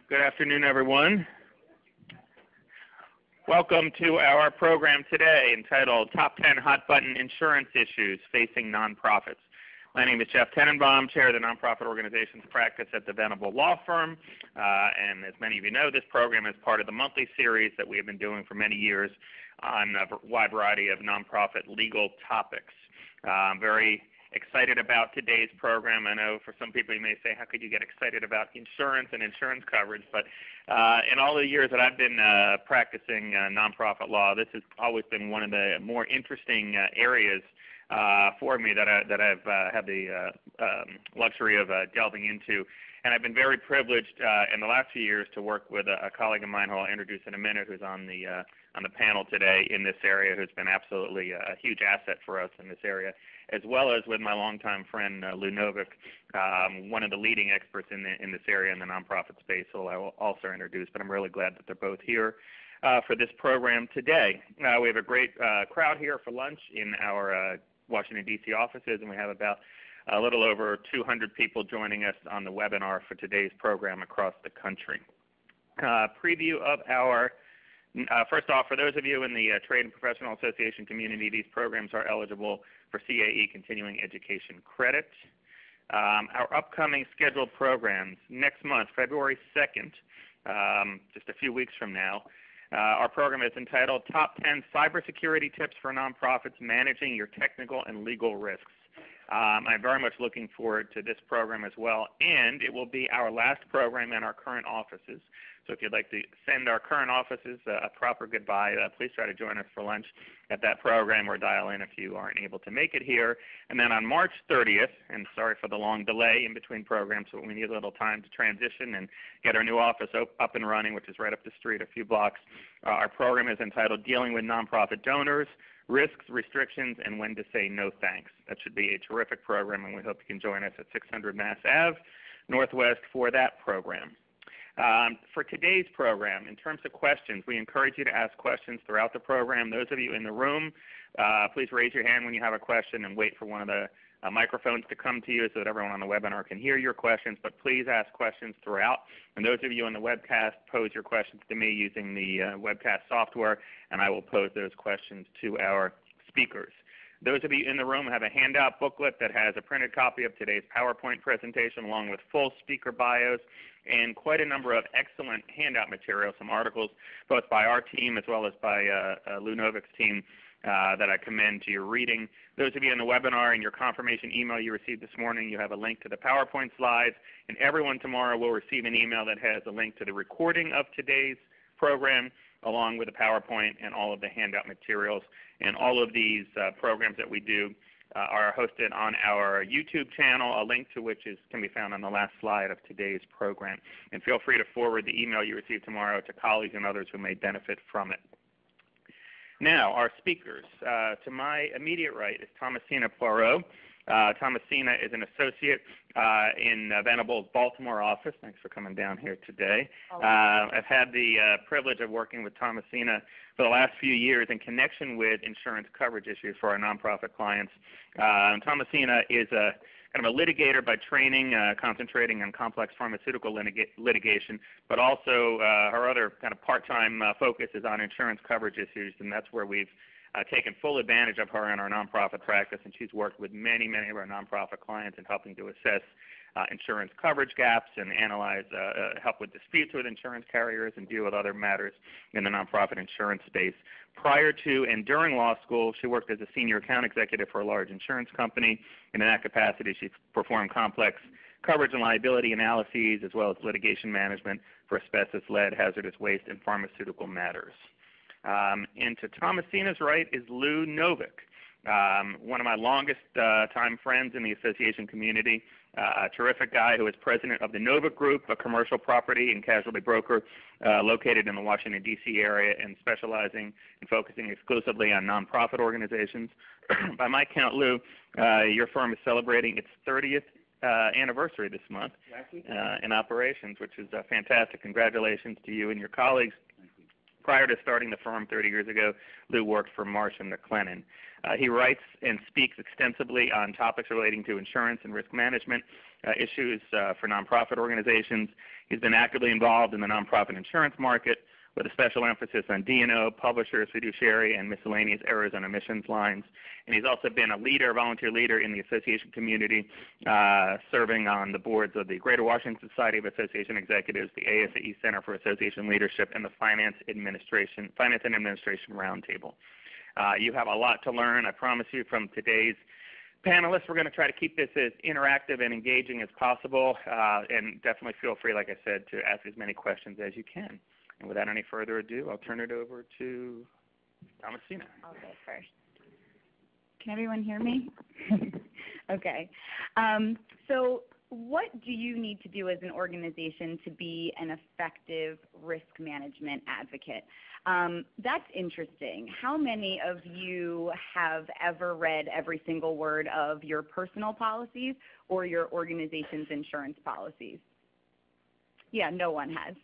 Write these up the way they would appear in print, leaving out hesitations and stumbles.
Good afternoon, everyone. Welcome to our program today entitled Top 10 Hot Button Insurance Issues Facing Nonprofits. My name is Jeff Tenenbaum, Chair of the Nonprofit Organizations Practice at the Venable Law Firm. And as many of you know, this program is part of the monthly series that we have been doing for many years on a wide variety of nonprofit legal topics. I'm very excited about today's program. I know for some people you may say, how could you get excited about insurance and insurance coverage? But in all the years that I've been practicing nonprofit law, this has always been one of the more interesting areas for me that I've had the luxury of delving into. And I've been very privileged in the last few years to work with a colleague of mine who I'll introduce in a minute, who's on the panel today in this area, who's been absolutely a huge asset for us in this area, as well as with my longtime friend Lou Novick, one of the leading experts in this area in the nonprofit space, who I will also introduce. But I'm really glad that they're both here for this program today. We have a great crowd here for lunch in our Washington, D.C. offices, and we have about a little over 200 people joining us on the webinar for today's program across the country. Preview of our first off, for those of you in the Trade and Professional Association community, these programs are eligible for CAE Continuing Education Credit. Our upcoming scheduled programs next month, February 2nd, just a few weeks from now, our program is entitled Top 10 Cybersecurity Tips for Nonprofits Managing Your Technical and Legal Risks. I'm very much looking forward to this program as well, and it will be our last program in our current offices. So if you'd like to send our current offices a proper goodbye, please try to join us for lunch at that program or dial in if you aren't able to make it here. And then on March 30th, and sorry for the long delay in between programs, but we need a little time to transition and get our new office up and running, which is right up the street a few blocks. Our program is entitled Dealing with Nonprofit Donors, Risks, Restrictions, and When to Say No Thanks. That should be a terrific program, and we hope you can join us at 600 Mass Ave Northwest for that program. For today's program, in terms of questions, we encourage you to ask questions throughout the program. Those of you in the room, please raise your hand when you have a question and wait for one of the microphones to come to you so that everyone on the webinar can hear your questions. But please ask questions throughout. And those of you on the webcast, pose your questions to me using the webcast software, and I will pose those questions to our speakers. Those of you in the room have a handout booklet that has a printed copy of today's PowerPoint presentation along with full speaker bios and quite a number of excellent handout materials, some articles both by our team as well as by Lou Novick's team that I commend to your reading. Those of you in the webinar, in your confirmation email you received this morning, you have a link to the PowerPoint slides, and everyone tomorrow will receive an email that has a link to the recording of today's program along with the PowerPoint and all of the handout materials. And all of these programs that we do are hosted on our YouTube channel, a link to which can be found on the last slide of today's program. And feel free to forward the email you receive tomorrow to colleagues and others who may benefit from it. Now, our speakers. To my immediate right is Thomasina Poirot. Thomasina is an associate in Venable's Baltimore office. Thanks for coming down here today. I've had the privilege of working with Thomasina for the last few years in connection with insurance coverage issues for our nonprofit clients. Thomasina is a kind of a litigator by training, concentrating on complex pharmaceutical litigation, but also her other kind of part-time focus is on insurance coverage issues, and that's where we've taken full advantage of her in our nonprofit practice, and she's worked with many of our nonprofit clients in helping to assess insurance coverage gaps and analyze, help with disputes with insurance carriers and deal with other matters in the nonprofit insurance space. Prior to and during law school, she worked as a senior account executive for a large insurance company, and in that capacity she performed complex coverage and liability analyses as well as litigation management for asbestos, lead, hazardous waste, and pharmaceutical matters. And to Thomasina's right is Lou Novick, one of my longest time friends in the association community, a terrific guy who is president of the Novick Group, a commercial property and casualty broker located in the Washington, D.C. area and specializing and focusing exclusively on nonprofit organizations. By my count, Lou, your firm is celebrating its 30th anniversary this month in operations, which is fantastic. Congratulations to you and your colleagues. Prior to starting the firm 30 years ago, Lou worked for Marsh & McLennan. He writes and speaks extensively on topics relating to insurance and risk management, issues for nonprofit organizations. He's been actively involved in the nonprofit insurance market with a special emphasis on D&O, publishers, fiduciary, and miscellaneous errors and omissions lines. And he's also been a leader, volunteer leader in the association community, serving on the boards of the Greater Washington Society of Association Executives, the ASAE Center for Association Leadership, and the Finance and Administration Roundtable. You have a lot to learn, I promise you, from today's panelists. We're going to try to keep this as interactive and engaging as possible, and definitely feel free, like I said, to ask as many questions as you can. And without any further ado, I'll turn it over to Thomasina. I'll go first. Can everyone hear me? Okay. So what do you need to do as an organization to be an effective risk management advocate? That's interesting. How many of you have ever read every single word of your personal policies or your organization's insurance policies? Yeah, no one has.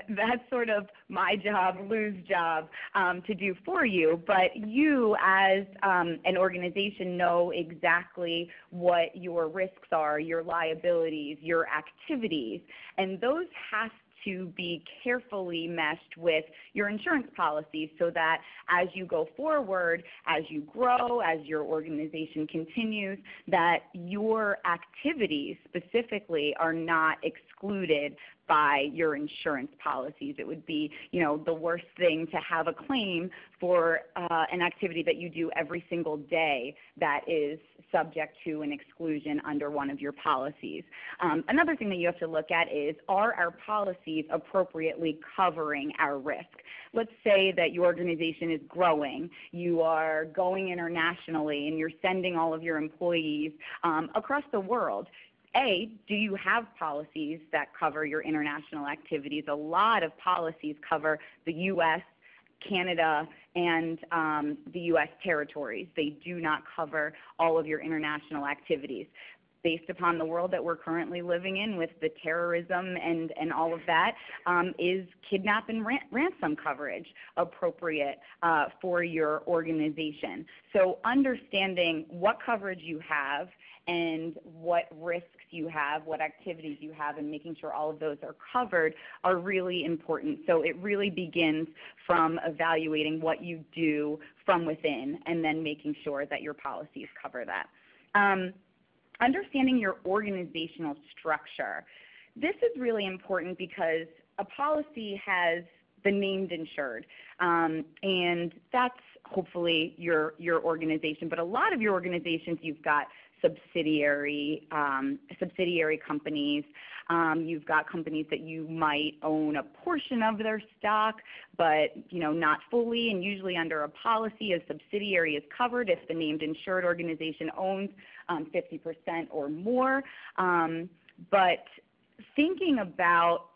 That's sort of my job, Lou's job, to do for you. But you, as an organization, know exactly what your risks are, your liabilities, your activities, and those have to be carefully meshed with your insurance policies so that as you go forward, as you grow, as your organization continues, that your activities specifically are not excluded by your insurance policies. It would be, the worst thing to have a claim for an activity that you do every single day that is subject to an exclusion under one of your policies. Another thing that you have to look at is, are our policies appropriately covering our risk? Let's say that your organization is growing, you are going internationally, and you're sending all of your employees across the world. Do you have policies that cover your international activities? A lot of policies cover the U.S., Canada, and the U.S. territories. They do not cover all of your international activities. Based upon the world that we're currently living in with the terrorism and all of that, is kidnap and ransom coverage appropriate for your organization? So understanding what coverage you have and what risks you have, what activities you have, and making sure all of those are covered are really important. So it really begins from evaluating what you do from within and then making sure that your policies cover that. Understanding your organizational structure. This is really important because a policy has the named insured, and that's hopefully your organization. But a lot of your organizations, you've got subsidiary companies. You've got companies that you might own a portion of their stock, but not fully. And usually under a policy, a subsidiary is covered if the named insured organization owns 50% or more. But thinking about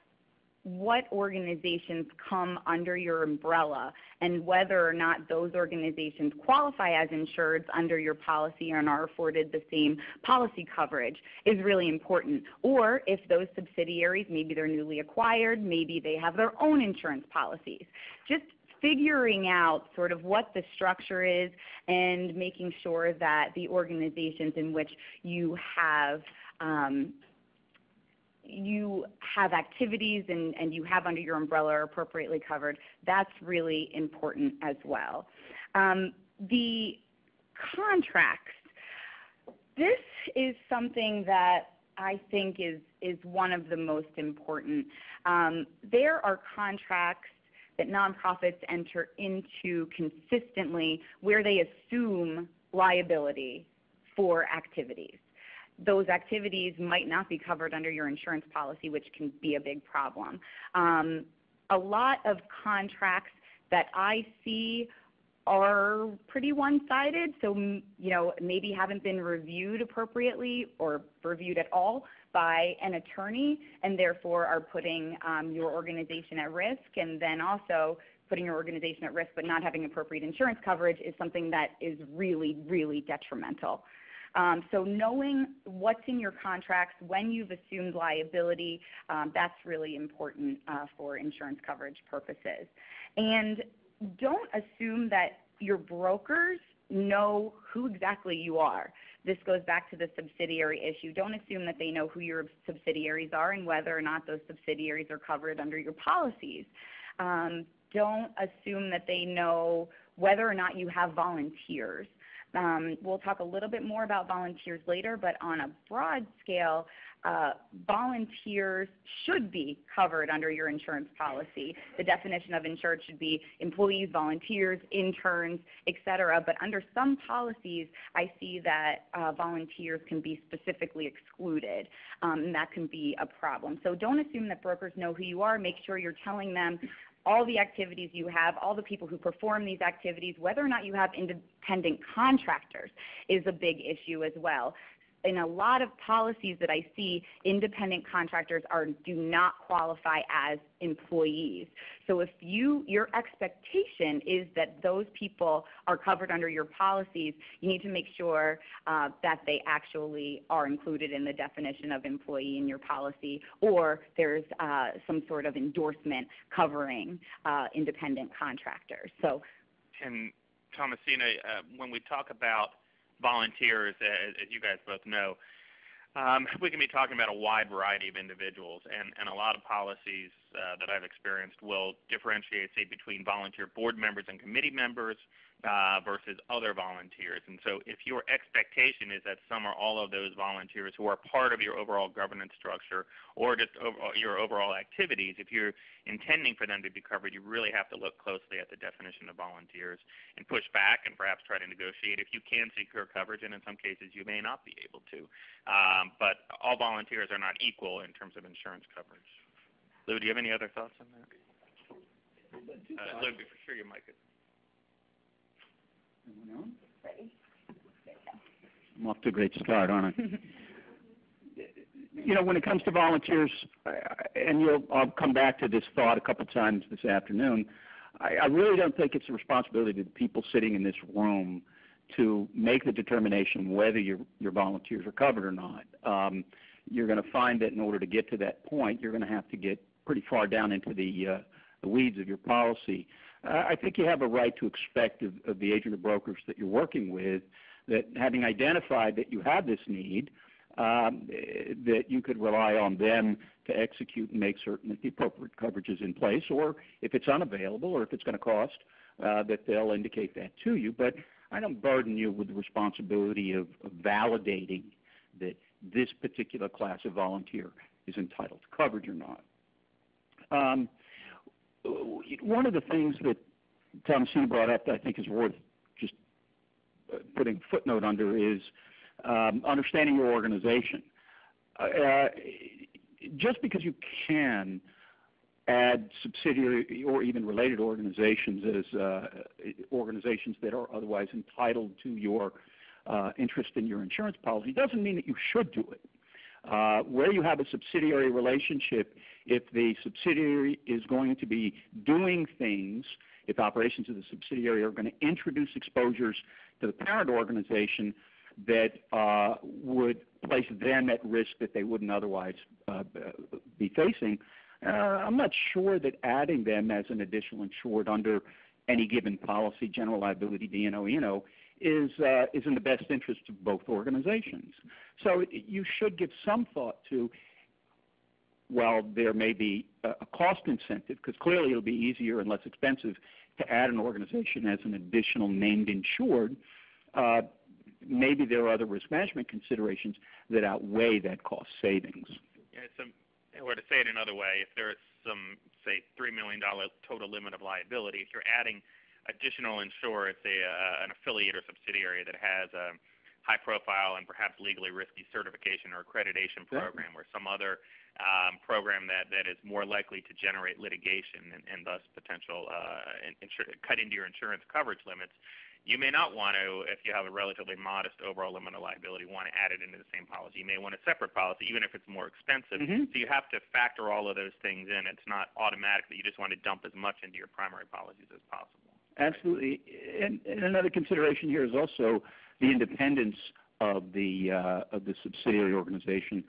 what organizations come under your umbrella and whether or not those organizations qualify as insureds under your policy and are afforded the same policy coverage is really important. Or if those subsidiaries, maybe they're newly acquired, maybe they have their own insurance policies. Just figuring out sort of what the structure is and making sure that the organizations in which you have activities and you have under your umbrella are appropriately covered, that's really important as well. The contracts, this is something that I think is one of the most important. There are contracts that nonprofits enter into consistently where they assume liability for activities. Those activities might not be covered under your insurance policy, which can be a big problem. A lot of contracts that I see are pretty one-sided, so maybe haven't been reviewed appropriately or reviewed at all by an attorney, and therefore are putting your organization at risk. And then also putting your organization at risk but not having appropriate insurance coverage is something that is really, really detrimental. So knowing what's in your contracts, when you've assumed liability, that's really important for insurance coverage purposes. And don't assume that your brokers know who exactly you are. this goes back to the subsidiary issue. Don't assume that they know who your subsidiaries are and whether or not those subsidiaries are covered under your policies. Don't assume that they know whether or not you have volunteers. We'll talk a little bit more about volunteers later, but on a broad scale, volunteers should be covered under your insurance policy. The definition of insured should be employees, volunteers, interns, et cetera. But under some policies, I see that volunteers can be specifically excluded, and that can be a problem. So don't assume that brokers know who you are. Make sure you're telling them all the activities you have, all the people who perform these activities, whether or not you have independent contractors is a big issue as well. In a lot of policies that I see, independent contractors do not qualify as employees. So if your expectation is that those people are covered under your policies, you need to make sure that they actually are included in the definition of employee in your policy, or there's some sort of endorsement covering independent contractors. So, and Thomasina, when we talk about volunteers, as you guys both know, we can be talking about a wide variety of individuals, and a lot of policies that I've experienced will differentiate, say, between volunteer board members and committee members versus other volunteers. And so if your expectation is that some or all of those volunteers who are part of your overall governance structure or just your overall activities, if you're intending for them to be covered, you really have to look closely at the definition of volunteers and push back and perhaps try to negotiate if you can secure coverage, and in some cases you may not be able to. But all volunteers are not equal in terms of insurance coverage. Lou, do you have any other thoughts on that? Lou, for sure your mic is. ready? I'm off to a great start, aren't I? You know, when it comes to volunteers, and I'll come back to this thought a couple times this afternoon, I really don't think it's the responsibility of the people sitting in this room to make the determination whether your volunteers are covered or not. You're going to find that in order to get to that point, you're going to have to get pretty far down into the weeds of your policy. I think you have a right to expect of the agent or brokers that you're working with that, having identified that you have this need, that you could rely on them to execute and make certain that the appropriate coverage is in place, or if it's unavailable or if it's going to cost, that they'll indicate that to you. But I don't burden you with the responsibility of validating that this particular class of volunteer is entitled to coverage or not. One of the things that Thomasina brought up that I think is worth just putting a footnote under is understanding your organization. Just because you can add subsidiary or even related organizations as organizations that are otherwise entitled to your interest in your insurance policy doesn't mean that you should do it. Where you have a subsidiary relationship, if the subsidiary is going to be doing things, if operations of the subsidiary are going to introduce exposures to the parent organization that would place them at risk that they wouldn't otherwise be facing, I'm not sure that adding them as an additional insured under any given policy, general liability, D&O, E&O, is in the best interest of both organizations. So you should give some thought to, well, there may be a cost incentive, because clearly it'll be easier and less expensive to add an organization as an additional named insured. Maybe there are other risk management considerations that outweigh that cost savings. Yeah, or to say it another way, if there's some, say, $3 million total limit of liability, if you're adding additional insurer, say an affiliate or subsidiary that has a high-profile and perhaps legally risky certification or accreditation program, or some other program that is more likely to generate litigation and thus potential cut into your insurance coverage limits, you may not want to, if you have a relatively modest overall limit of liability, want to add it into the same policy. You may want a separate policy, even if it's more expensive. So you have to factor all of those things in. It's not automatic that you just want to dump as much into your primary policies as possible. Absolutely. And another consideration here is also the independence of the subsidiary organization.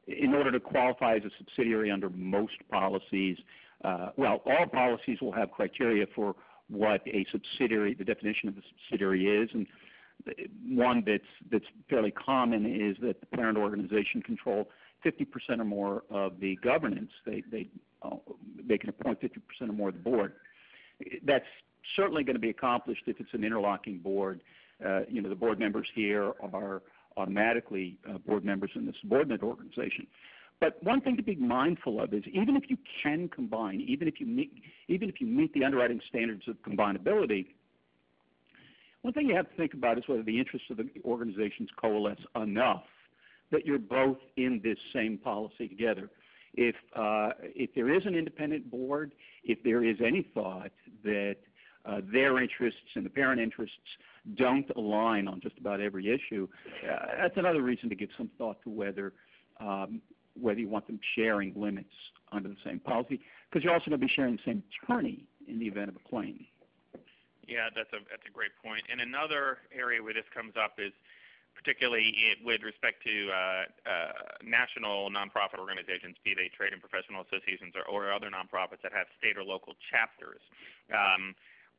In order to qualify as a subsidiary under most policies, well, all policies will have criteria for what a subsidiary, the definition of a subsidiary is, and One that's fairly common is that the parent organization control 50% or more of the governance. They can appoint 50% or more of the board. That's certainly going to be accomplished if it's an interlocking board. The board members here are automatically board members in the subordinate organization. But one thing to be mindful of is even if you can combine, even if you meet the underwriting standards of combinability, one thing you have to think about is whether the interests of the organizations coalesce enough that you're both in this same policy together. If there is an independent board, if there is any thought that their interests and the parent interests don't align on just about every issue, that's another reason to give some thought to whether you want them sharing limits under the same policy, because you're also going to be sharing the same attorney in the event of a claim. Yeah, that's a great point. And another area where this comes up is particularly with respect to national nonprofit organizations, be they trade and professional associations or other nonprofits that have state or local chapters.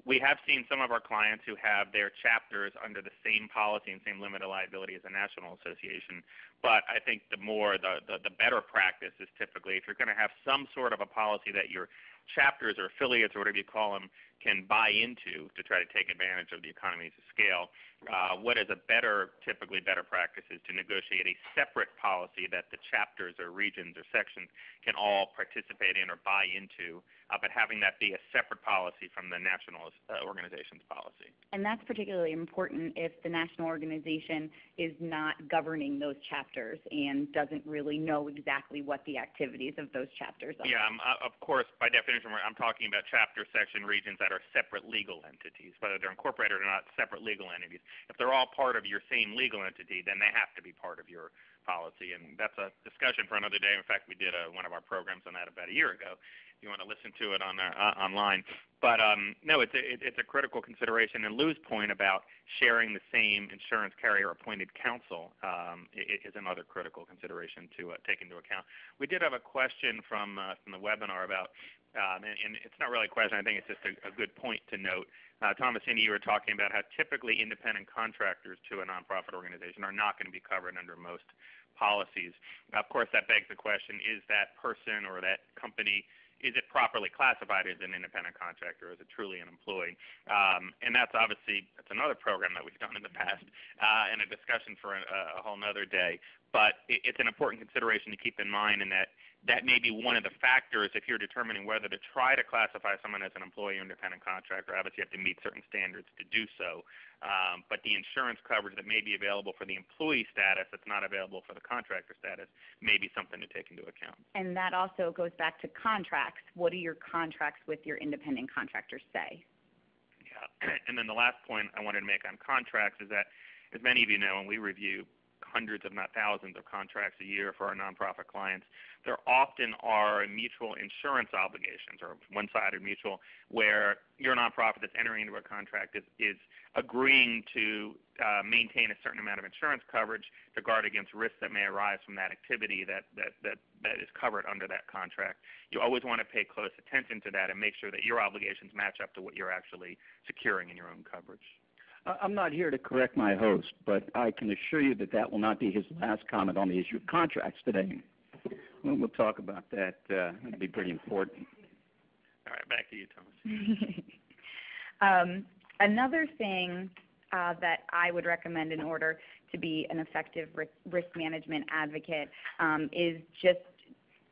We have seen some of our clients who have their chapters under the same policy and same limit of liability as a national association. But I think the better practice is typically if you're going to have some sort of a policy that your chapters or affiliates or whatever you call them can buy into to try to take advantage of the economies of scale, what is typically better practice is to negotiate a separate policy that the chapters or regions or sections can all participate in or buy into, but having that be a separate policy from the national organization's policy. And that's particularly important if the national organization is not governing those chapters and doesn't really know exactly what the activities of those chapters are. Yeah, of course, by definition, I'm talking about chapter, section, regions that are separate legal entities, whether they're incorporated or not, separate legal entities. If they're all part of your same legal entity, then they have to be part of your policy, and that's a discussion for another day. In fact, we did one of our programs on that about a year ago. If you want to listen to it online, but no, it's a critical consideration. And Lou's point about sharing the same insurance carrier appointed counsel is another critical consideration to take into account. We did have a question from the webinar about, and it's not really a question. I think it's just a good point to note. Thomasini, you were talking about how typically independent contractors to a nonprofit organization are not going to be covered under most policies. Of course, that begs the question, is that person or that company, is it properly classified as an independent contractor, or is it truly an employee? And that's another program that we've done in the past and a discussion for a whole nother day. But it's an important consideration to keep in mind, and that may be one of the factors if you're determining whether to try to classify someone as an employee or independent contractor. Obviously, you have to meet certain standards to do so. But the insurance coverage that may be available for the employee status that's not available for the contractor status may be something to take into account. And that also goes back to contracts. What do your contracts with your independent contractors say? Yeah. And then the last point I wanted to make on contracts is that, as many of you know, and we review hundreds, if not thousands, of contracts a year for our nonprofit clients, there often are mutual insurance obligations or one-sided mutual where your nonprofit that's entering into a contract is agreeing to maintain a certain amount of insurance coverage to guard against risks that may arise from that activity that is covered under that contract. You always want to pay close attention to that and make sure that your obligations match up to what you're actually securing in your own coverage. I'm not here to correct my host, but I can assure you that will not be his last comment on the issue of contracts today. We'll talk about that. It'll be pretty important. All right, back to you, Thomas. Another thing that I would recommend in order to be an effective risk management advocate is just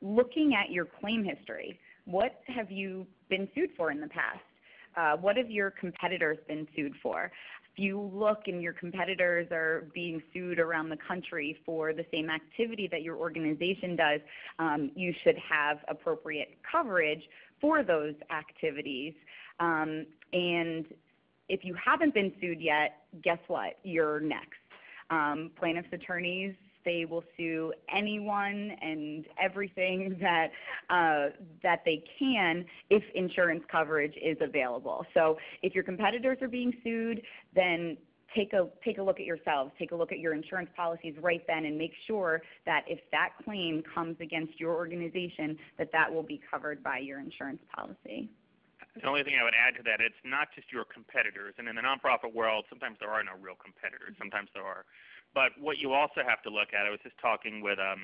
looking at your claim history. What have you been sued for in the past? What have your competitors been sued for? If you look and your competitors are being sued around the country for the same activity that your organization does, you should have appropriate coverage for those activities. And if you haven't been sued yet, guess what? You're next. Plaintiffs' attorneys, they will sue anyone and everything that they can if insurance coverage is available. So if your competitors are being sued, then take a look at yourselves. Take a look at your insurance policies right then and make sure that if that claim comes against your organization, that will be covered by your insurance policy. The only thing I would add to that, it's not just your competitors. And in the nonprofit world, sometimes there are no real competitors. Sometimes there are. But what you also have to look at, I was just talking with a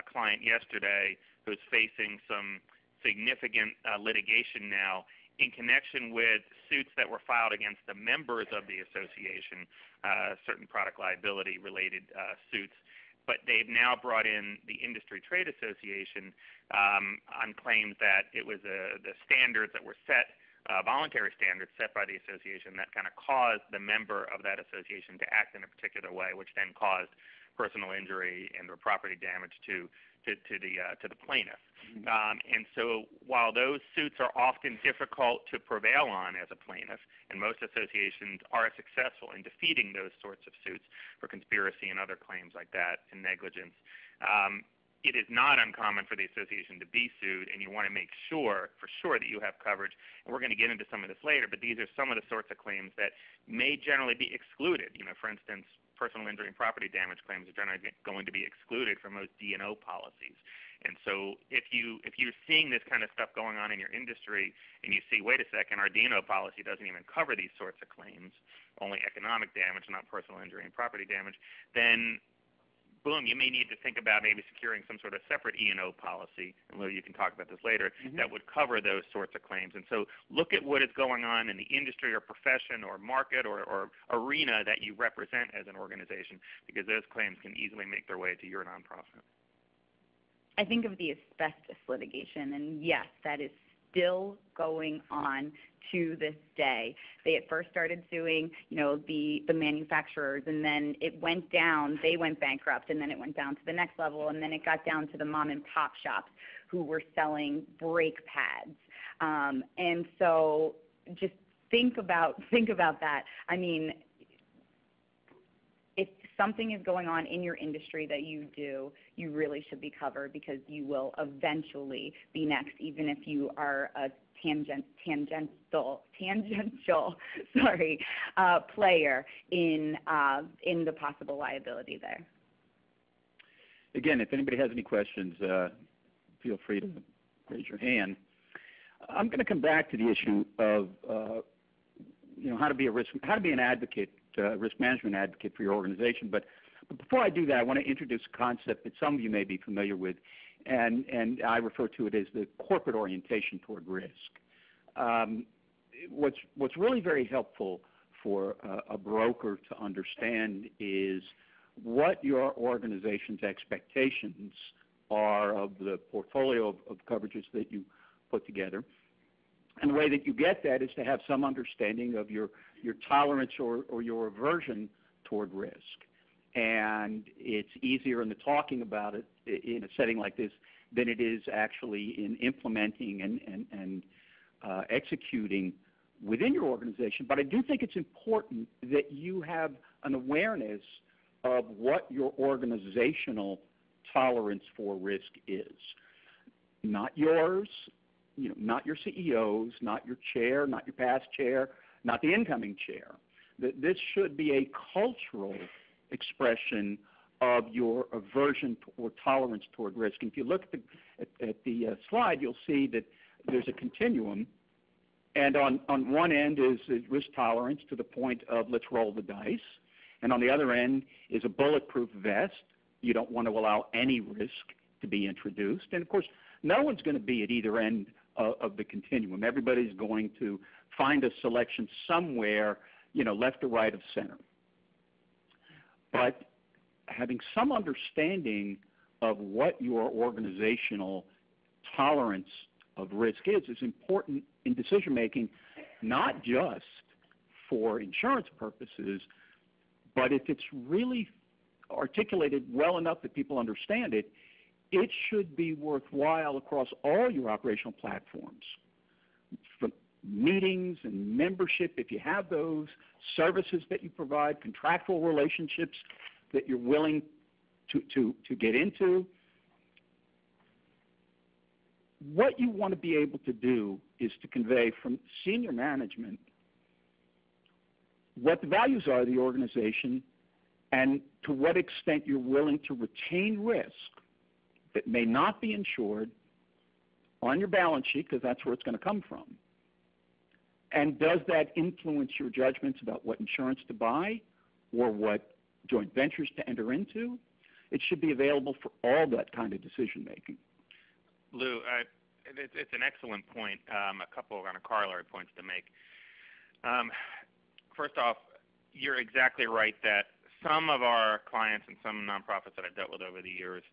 client yesterday who's facing some significant litigation now in connection with suits that were filed against the members of the association, certain product liability related suits. But they've now brought in the Industry Trade Association on claims that it was the standards that were set, voluntary standards set by the association that kind of caused the member of that association to act in a particular way, which then caused personal injury and or property damage to the plaintiff. And so while those suits are often difficult to prevail on as a plaintiff, and most associations are successful in defeating those sorts of suits for conspiracy and other claims like that and negligence, it is not uncommon for the association to be sued, and you want to make sure, for sure, that you have coverage. And we're going to get into some of this later, but these are some of the sorts of claims that may generally be excluded. For instance, personal injury and property damage claims are generally going to be excluded from most D&O policies. And so if you're seeing this kind of stuff going on in your industry and you see, wait a second, our D&O policy doesn't even cover these sorts of claims, only economic damage, not personal injury and property damage, then boom, you may need to think about maybe securing some sort of separate E&O policy, and Lou, you can talk about this later, that would cover those sorts of claims. And so look at what is going on in the industry or profession or market or arena that you represent as an organization, because those claims can easily make their way to your nonprofit. I think of the asbestos litigation, and yes, that is still going on to this day. They at first started suing, the manufacturers, and then it went down. They went bankrupt, and then it went down to the next level, and then it got down to the mom and pop shops who were selling brake pads. And so just think about that. I mean, if something is going on in your industry that you do, you really should be covered, because you will eventually be next, even if you are a tangential player in the possible liability there. Again, if anybody has any questions, feel free to raise your hand. I'm going to come back to the issue of how to be an advocate, risk management advocate for your organization. But before I do that, I want to introduce a concept that some of you may be familiar with, and I refer to it as the corporate orientation toward risk. What's really very helpful for a broker to understand is what your organization's expectations are of the portfolio of coverages that you put together. And the way that you get that is to have some understanding of your tolerance or your aversion toward risk. And it's easier in the talking about it in a setting like this than it is actually in implementing and executing within your organization. But I do think it's important that you have an awareness of what your organizational tolerance for risk is. Not yours, not your CEO's, not your chair, not your past chair, not the incoming chair. This should be a cultural expression of your aversion or tolerance toward risk. And if you look at the slide, you'll see that there's a continuum. And on one end is risk tolerance to the point of let's roll the dice. And on the other end is a bulletproof vest. You don't want to allow any risk to be introduced. And, of course, no one's going to be at either end of the continuum. Everybody's going to find a selection somewhere, left or right of center. But having some understanding of what your organizational tolerance of risk is important in decision making, not just for insurance purposes, but if it's really articulated well enough that people understand it, it should be worthwhile across all your operational platforms. From meetings and membership, if you have those, services that you provide, contractual relationships that you're willing to get into. What you want to be able to do is to convey from senior management what the values are of the organization and to what extent you're willing to retain risk that may not be insured on your balance sheet, because that's where it's going to come from, And does that influence your judgments about what insurance to buy or what joint ventures to enter into? It should be available for all that kind of decision making. Lou, it's an excellent point. A couple of kind of corollary points to make. First off, you're exactly right that some of our clients and some nonprofits that I've dealt with over the years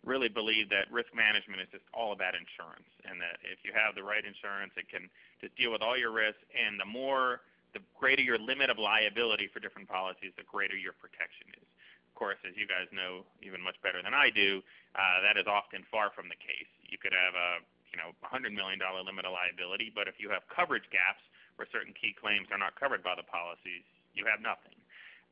really believe that risk management is just all about insurance, and that if you have the right insurance, it can just deal with all your risks, and the greater your limit of liability for different policies, the greater your protection is. Of course, as you guys know even much better than I do, that is often far from the case. You could have a $100 million limit of liability, but if you have coverage gaps where certain key claims are not covered by the policies, you have nothing.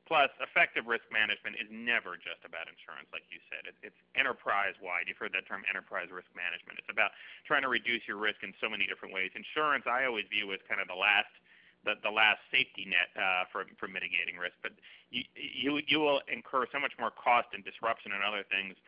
Plus, effective risk management is never just about insurance, like you said. It's enterprise-wide. You've heard that term, enterprise risk management. It's about trying to reduce your risk in so many different ways. Insurance, I always view as kind of the last safety net for mitigating risk. But you will incur so much more cost and disruption and other things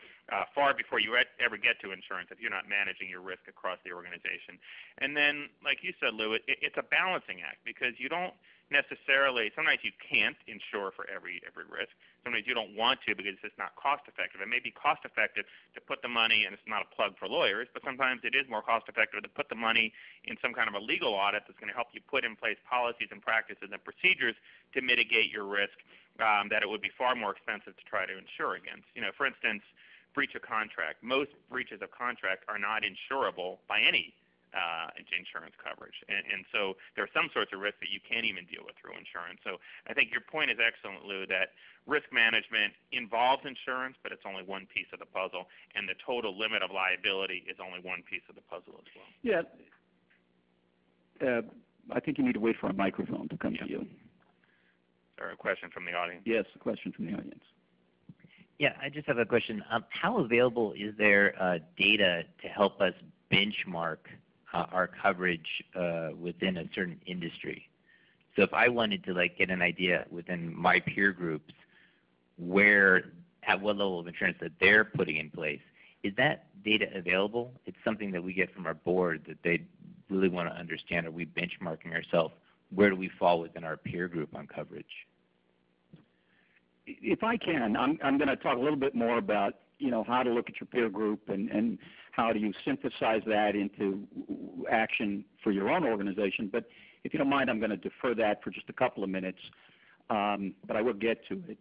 far before you ever get to insurance if you're not managing your risk across the organization. And then, like you said, Lou, it's a balancing act because you don't necessarily, sometimes you can't insure for every risk. Sometimes you don't want to because it's just not cost effective. It may be cost effective to put the money, and it's not a plug for lawyers, but sometimes it is more cost effective to put the money in some kind of a legal audit that's going to help you put in place policies and practices and procedures to mitigate your risk that it would be far more expensive to try to insure against. For instance, breach of contract. Most breaches of contract are not insurable by any insurance coverage. And so there are some sorts of risks that you can't even deal with through insurance. So I think your point is excellent, Lou, that risk management involves insurance, but it's only one piece of the puzzle, and the total limit of liability is only one piece of the puzzle as well. Yeah. I think you need to wait for a microphone to come to you. Or a question from the audience? Yes, a question from the audience. Yeah, I just have a question. How available is there data to help us benchmark our coverage within a certain industry? So if I wanted to get an idea within my peer groups at what level of insurance that they're putting in place, is that data available? It's something that we get from our board that they really want to understand. Are we benchmarking ourselves? Where do we fall within our peer group on coverage? If I can, I'm going to talk a little bit more about how to look at your peer group and how do you synthesize that into action for your own organization. But if you don't mind, I'm going to defer that for just a couple of minutes, but I will get to it.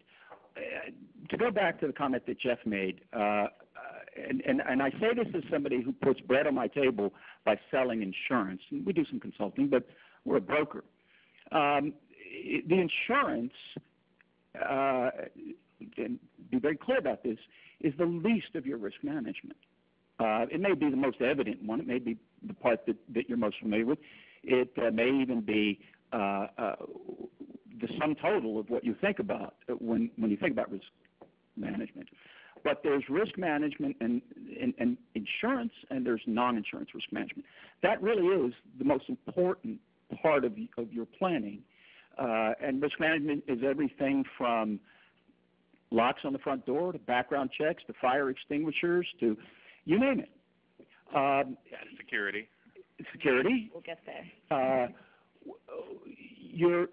To go back to the comment that Jeff made, and I say this as somebody who puts bread on my table by selling insurance. We do some consulting, but we're a broker. The insurance, and be very clear about this, is the least of your risk management. It may be the most evident one. It may be the part that you're most familiar with. It may even be the sum total of what you think about when you think about risk management. But there's risk management and insurance, and there's non-insurance risk management. That really is the most important part of your planning. And risk management is everything from locks on the front door to background checks to fire extinguishers to you name it. Security. Security. We'll get there. You're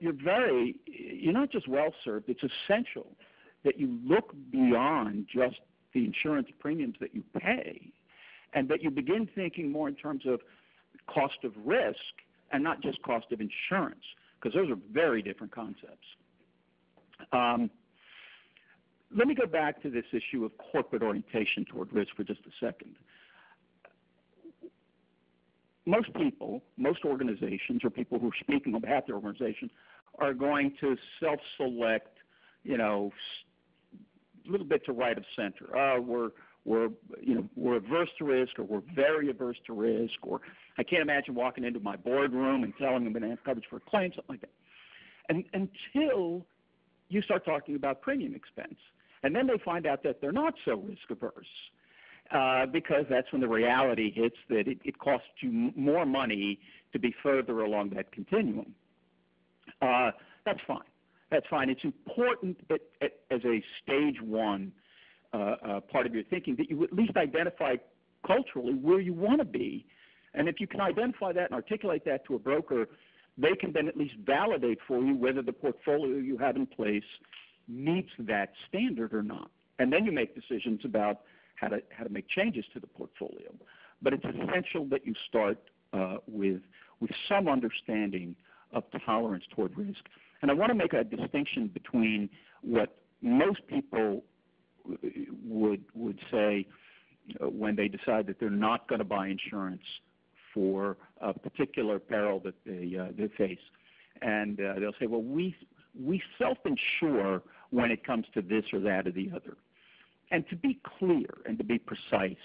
not just well served. It's essential that you look beyond just the insurance premiums that you pay, and that you begin thinking more in terms of cost of risk and not just cost of insurance, because those are very different concepts. Let me go back to this issue of corporate orientation toward risk for just a second. Most people, most organizations, or people who are speaking on behalf of their organization are going to self-select, a little bit to right of center. We're averse to risk, or we're very averse to risk, or I can't imagine walking into my boardroom and telling them I'm going to have coverage for a claim, something like that. And until you start talking about premium expense. And then they find out that they're not so risk averse because that's when the reality hits that it costs you more money to be further along that continuum. That's fine. That's fine. It's important as a stage one part of your thinking that you at least identify culturally where you want to be. And if you can identify that and articulate that to a broker, they can then at least validate for you whether the portfolio you have in place meets that standard or not. And then you make decisions about how to make changes to the portfolio. But it's essential that you start with some understanding of tolerance toward risk. And I want to make a distinction between what most people would say when they decide that they're not going to buy insurance for a particular peril that they face. And they'll say, well, we self-insure when it comes to this or that or the other. And to be clear and to be precise,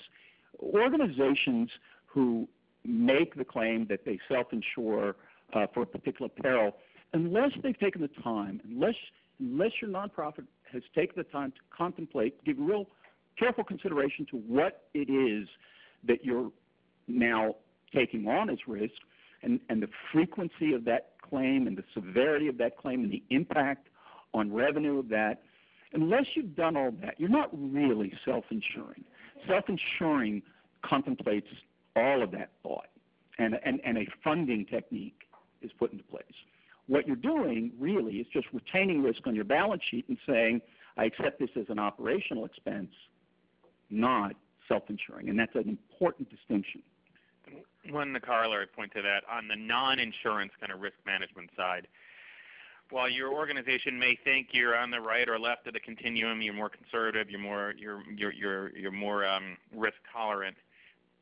organizations who make the claim that they self-insure for a particular peril, unless they've taken the time, unless your nonprofit has taken the time to contemplate, give real careful consideration to what it is that you're now taking on as risk, and the frequency of that claim and the severity of that claim and the impact on revenue of that, unless you've done all that, you're not really self-insuring. Self-insuring contemplates all of that thought, and a funding technique is put into place. What you're doing really is just retaining risk on your balance sheet and saying, I accept this as an operational expense, not self-insuring, and that's an important distinction. One corollary point to that, on the non-insurance kind of risk management side, while your organization may think you're on the right or left of the continuum, you're more conservative, you're more risk tolerant.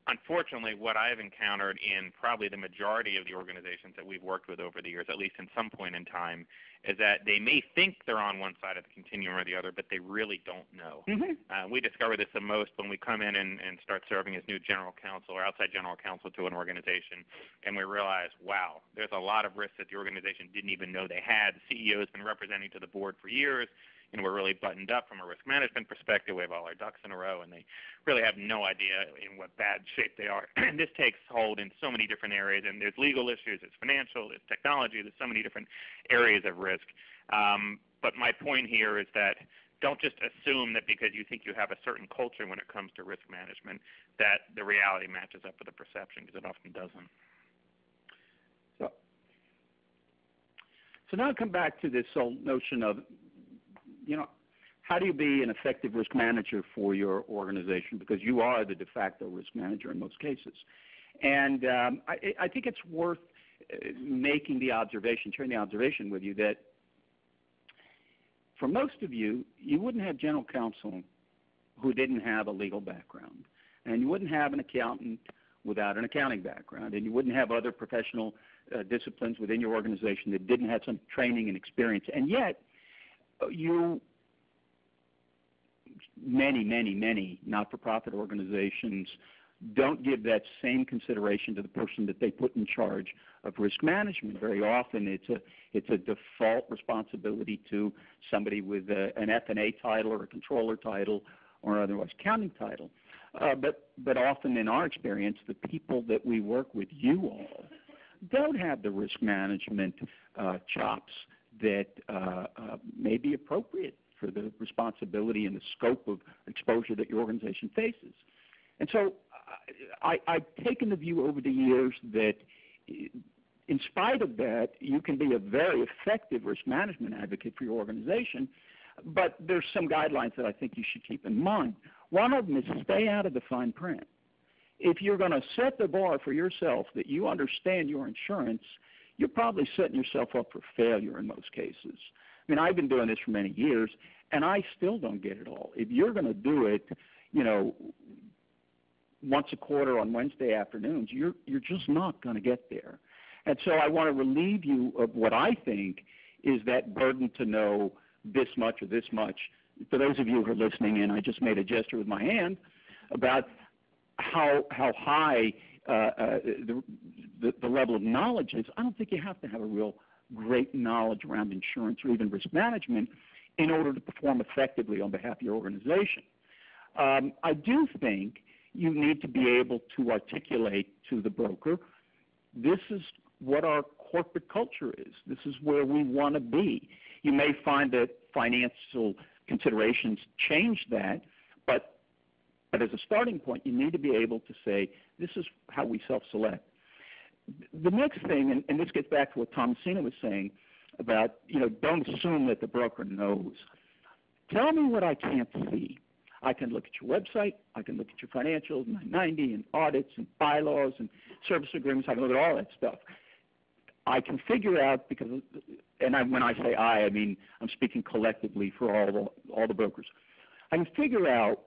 Unfortunately, what I've encountered in probably the majority of the organizations that we've worked with over the years, at least in some point in time, is that they may think they're on one side of the continuum or the other, but they really don't know. Mm-hmm. We discover this the most when we come in and start serving as new general counsel or outside general counsel to an organization, and we realize, wow, there's a lot of risks that the organization didn't even know they had. The CEO has been representing to the board for years. We're really buttoned up from a risk management perspective. We have all our ducks in a row, and they really have no idea in what bad shape they are. And this takes hold in so many different areas, and there's legal issues, there's financial, there's technology, there's so many different areas of risk. But my point here is that don't just assume that because you think you have a certain culture when it comes to risk management that the reality matches up with the perception, because it often doesn't. So now I come back to this whole notion of, how do you be an effective risk manager for your organization? Because you are the de facto risk manager in most cases. And I think it's worth making the observation, sharing the observation with you that for most of you, you wouldn't have general counsel who didn't have a legal background. And you wouldn't have an accountant without an accounting background. And you wouldn't have other professional disciplines within your organization that didn't have some training and experience. And yet, many not-for-profit organizations don't give that same consideration to the person that they put in charge of risk management. Very often it's a default responsibility to somebody with an F&A title or a controller title or otherwise accounting title. But often in our experience, the people that we work with, you all, don't have the risk management chops that may be appropriate for the responsibility and the scope of exposure that your organization faces. And so I've taken the view over the years that in spite of that, you can be a very effective risk management advocate for your organization, but there's some guidelines that I think you should keep in mind. One of them is stay out of the fine print. If you're going to set the bar for yourself that you understand your insurance, you're probably setting yourself up for failure in most cases. I mean, I've been doing this for many years, and I still don't get it all. If you're going to do it, once a quarter on Wednesday afternoons, you're just not going to get there. And so I want to relieve you of what I think is that burden to know this much or this much. For those of you who are listening in, I just made a gesture with my hand about how high the level of knowledge is. I don't think you have to have a real great knowledge around insurance or even risk management in order to perform effectively on behalf of your organization. I do think you need to be able to articulate to the broker, this is what our corporate culture is. This is where we want to be. You may find that financial considerations change that, but as a starting point, you need to be able to say, this is how we self-select. The next thing, and this gets back to what Thomasina was saying about, don't assume that the broker knows. Tell me what I can't see. I can look at your website. I can look at your financials, 990, and audits, and bylaws, and service agreements. I can look at all that stuff. I can figure out when I say I mean I'm speaking collectively for all the brokers. I can figure out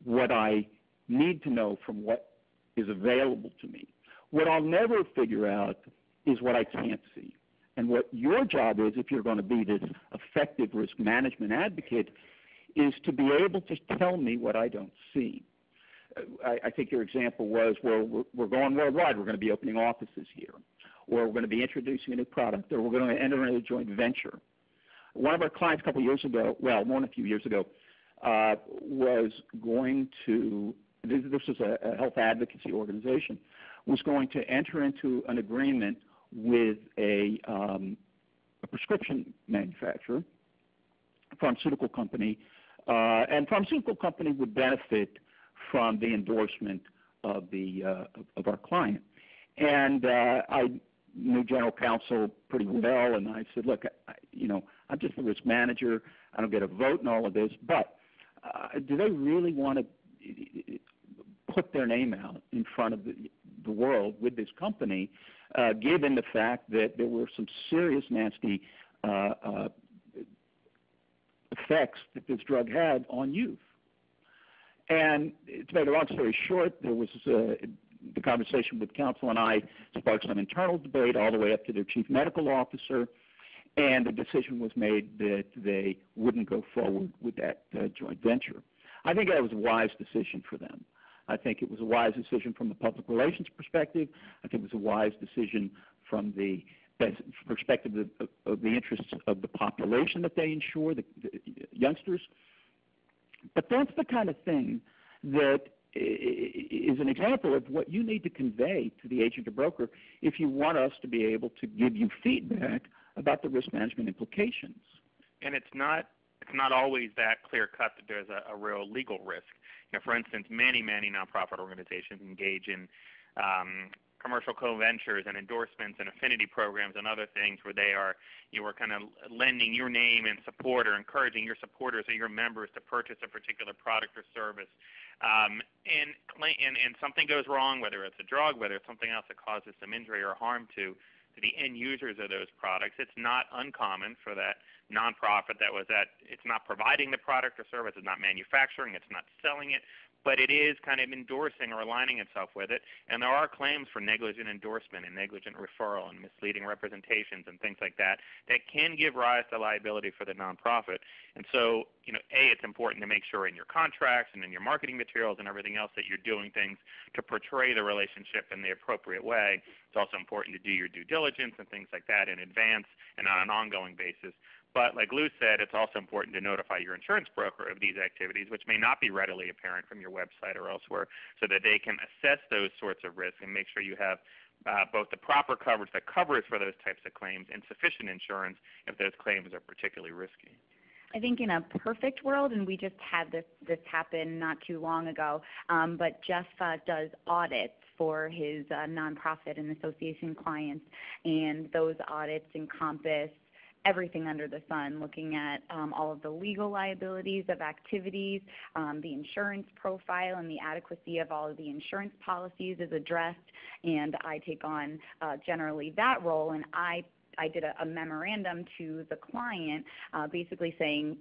what I need to know from what is available to me. What I'll never figure out is what I can't see. And what your job is, if you're going to be this effective risk management advocate, is to be able to tell me what I don't see. I think your example was, well, we're going worldwide. We're going to be opening offices here, or we're going to be introducing a new product, or we're going to enter into a joint venture. One of our clients a couple years ago, well, more than a few years ago, was going to, this was a health advocacy organization, was going to enter into an agreement with a prescription manufacturer, a pharmaceutical company, and pharmaceutical company would benefit from the endorsement of our client. And I knew general counsel pretty well, and I said, look, I'm just the risk manager. I don't get a vote in all of this, but do they really want to put their name out in front of the world with this company, given the fact that there were some serious nasty effects that this drug had on youth? And to make a long story short, there was the conversation with counsel and I sparked some internal debate all the way up to their chief medical officer, and the decision was made that they wouldn't go forward with that joint venture. I think that was a wise decision for them. I think it was a wise decision from the public relations perspective. I think it was a wise decision from the perspective of the interests of the population that they insure, the youngsters. But that's the kind of thing that is an example of what you need to convey to the agent or broker if you want us to be able to give you feedback about the risk management implications. And it's not always that clear cut that there's a real legal risk. For instance, many nonprofit organizations engage in commercial co-ventures and endorsements and affinity programs and other things where you are kind of lending your name and support or encouraging your supporters or your members to purchase a particular product or service. And something goes wrong, whether it's a drug, whether it's something else that causes some injury or harm to the end users of those products. It's not uncommon for that nonprofit it's not providing the product or service, it's not manufacturing, it's not selling it, but it is kind of endorsing or aligning itself with it. And there are claims for negligent endorsement and negligent referral and misleading representations and things like that can give rise to liability for the nonprofit. And so, it's important to make sure in your contracts and in your marketing materials and everything else that you're doing things to portray the relationship in the appropriate way. It's also important to do your due diligence and things like that in advance and on an ongoing basis. But like Lou said, it's also important to notify your insurance broker of these activities, which may not be readily apparent from your website or elsewhere, so that they can assess those sorts of risks and make sure you have both the proper coverage that covers for those types of claims and sufficient insurance if those claims are particularly risky. I think in a perfect world, and we just had this happen not too long ago, but Jeff does audits for his nonprofit and association clients, and those audits encompass everything under the sun, looking at all of the legal liabilities of activities, the insurance profile, and the adequacy of all of the insurance policies is addressed. And I take on generally that role, and I did a memorandum to the client basically saying,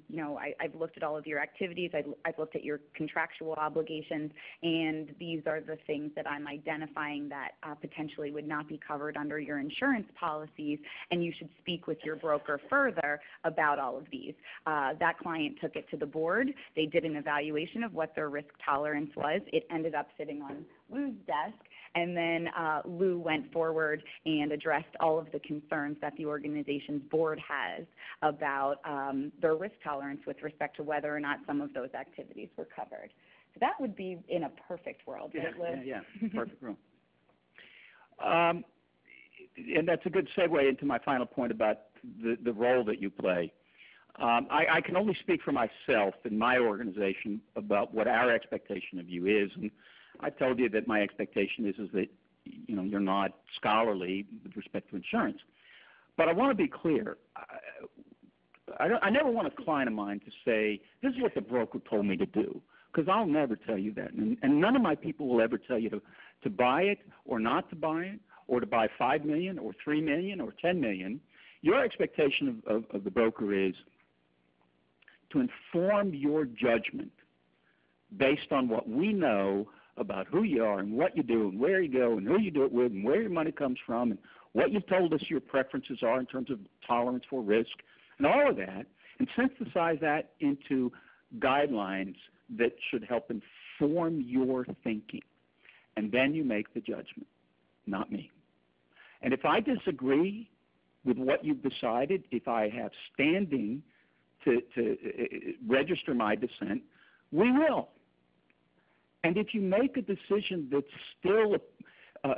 I've looked at all of your activities, I've looked at your contractual obligations, and these are the things that I'm identifying that potentially would not be covered under your insurance policies, and you should speak with your broker further about all of these. That client took it to the board. They did an evaluation of what their risk tolerance was. It ended up sitting on Lou's desk, and then Lou went forward and addressed all of the concerns that the organization's board has about their risk tolerance with respect to whether or not some of those activities were covered. So that would be in a perfect world, right, Lou? Yeah, perfect world. And that's a good segue into my final point about the role that you play. I can only speak for myself and my organization about what our expectation of you is. And I told you that my expectation is that you're not scholarly with respect to insurance. But I want to be clear. I never want a client of mine to say, this is what the broker told me to do, because I'll never tell you that. And none of my people will ever tell you to buy it or not to buy it, or to buy $5 million or $3 million or $10 million. Your expectation of the broker is to inform your judgment based on what we know about who you are and what you do and where you go and who you do it with and where your money comes from and what you've told us your preferences are in terms of tolerance for risk and all of that, and synthesize that into guidelines that should help inform your thinking. And then you make the judgment, not me. And if I disagree with what you've decided, if I have standing to register my dissent, we will. And if you make a decision that's still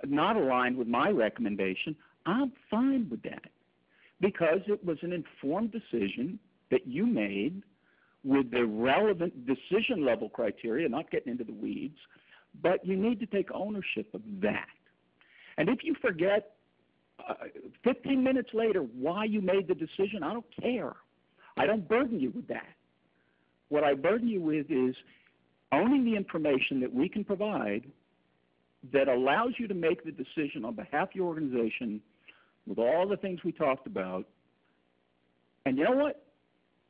not aligned with my recommendation, I'm fine with that, because it was an informed decision that you made with the relevant decision level criteria, not getting into the weeds, but you need to take ownership of that. And if you forget 15 minutes later why you made the decision, I don't care. I don't burden you with that. What I burden you with is owning the information that we can provide that allows you to make the decision on behalf of your organization with all the things we talked about. And you know what?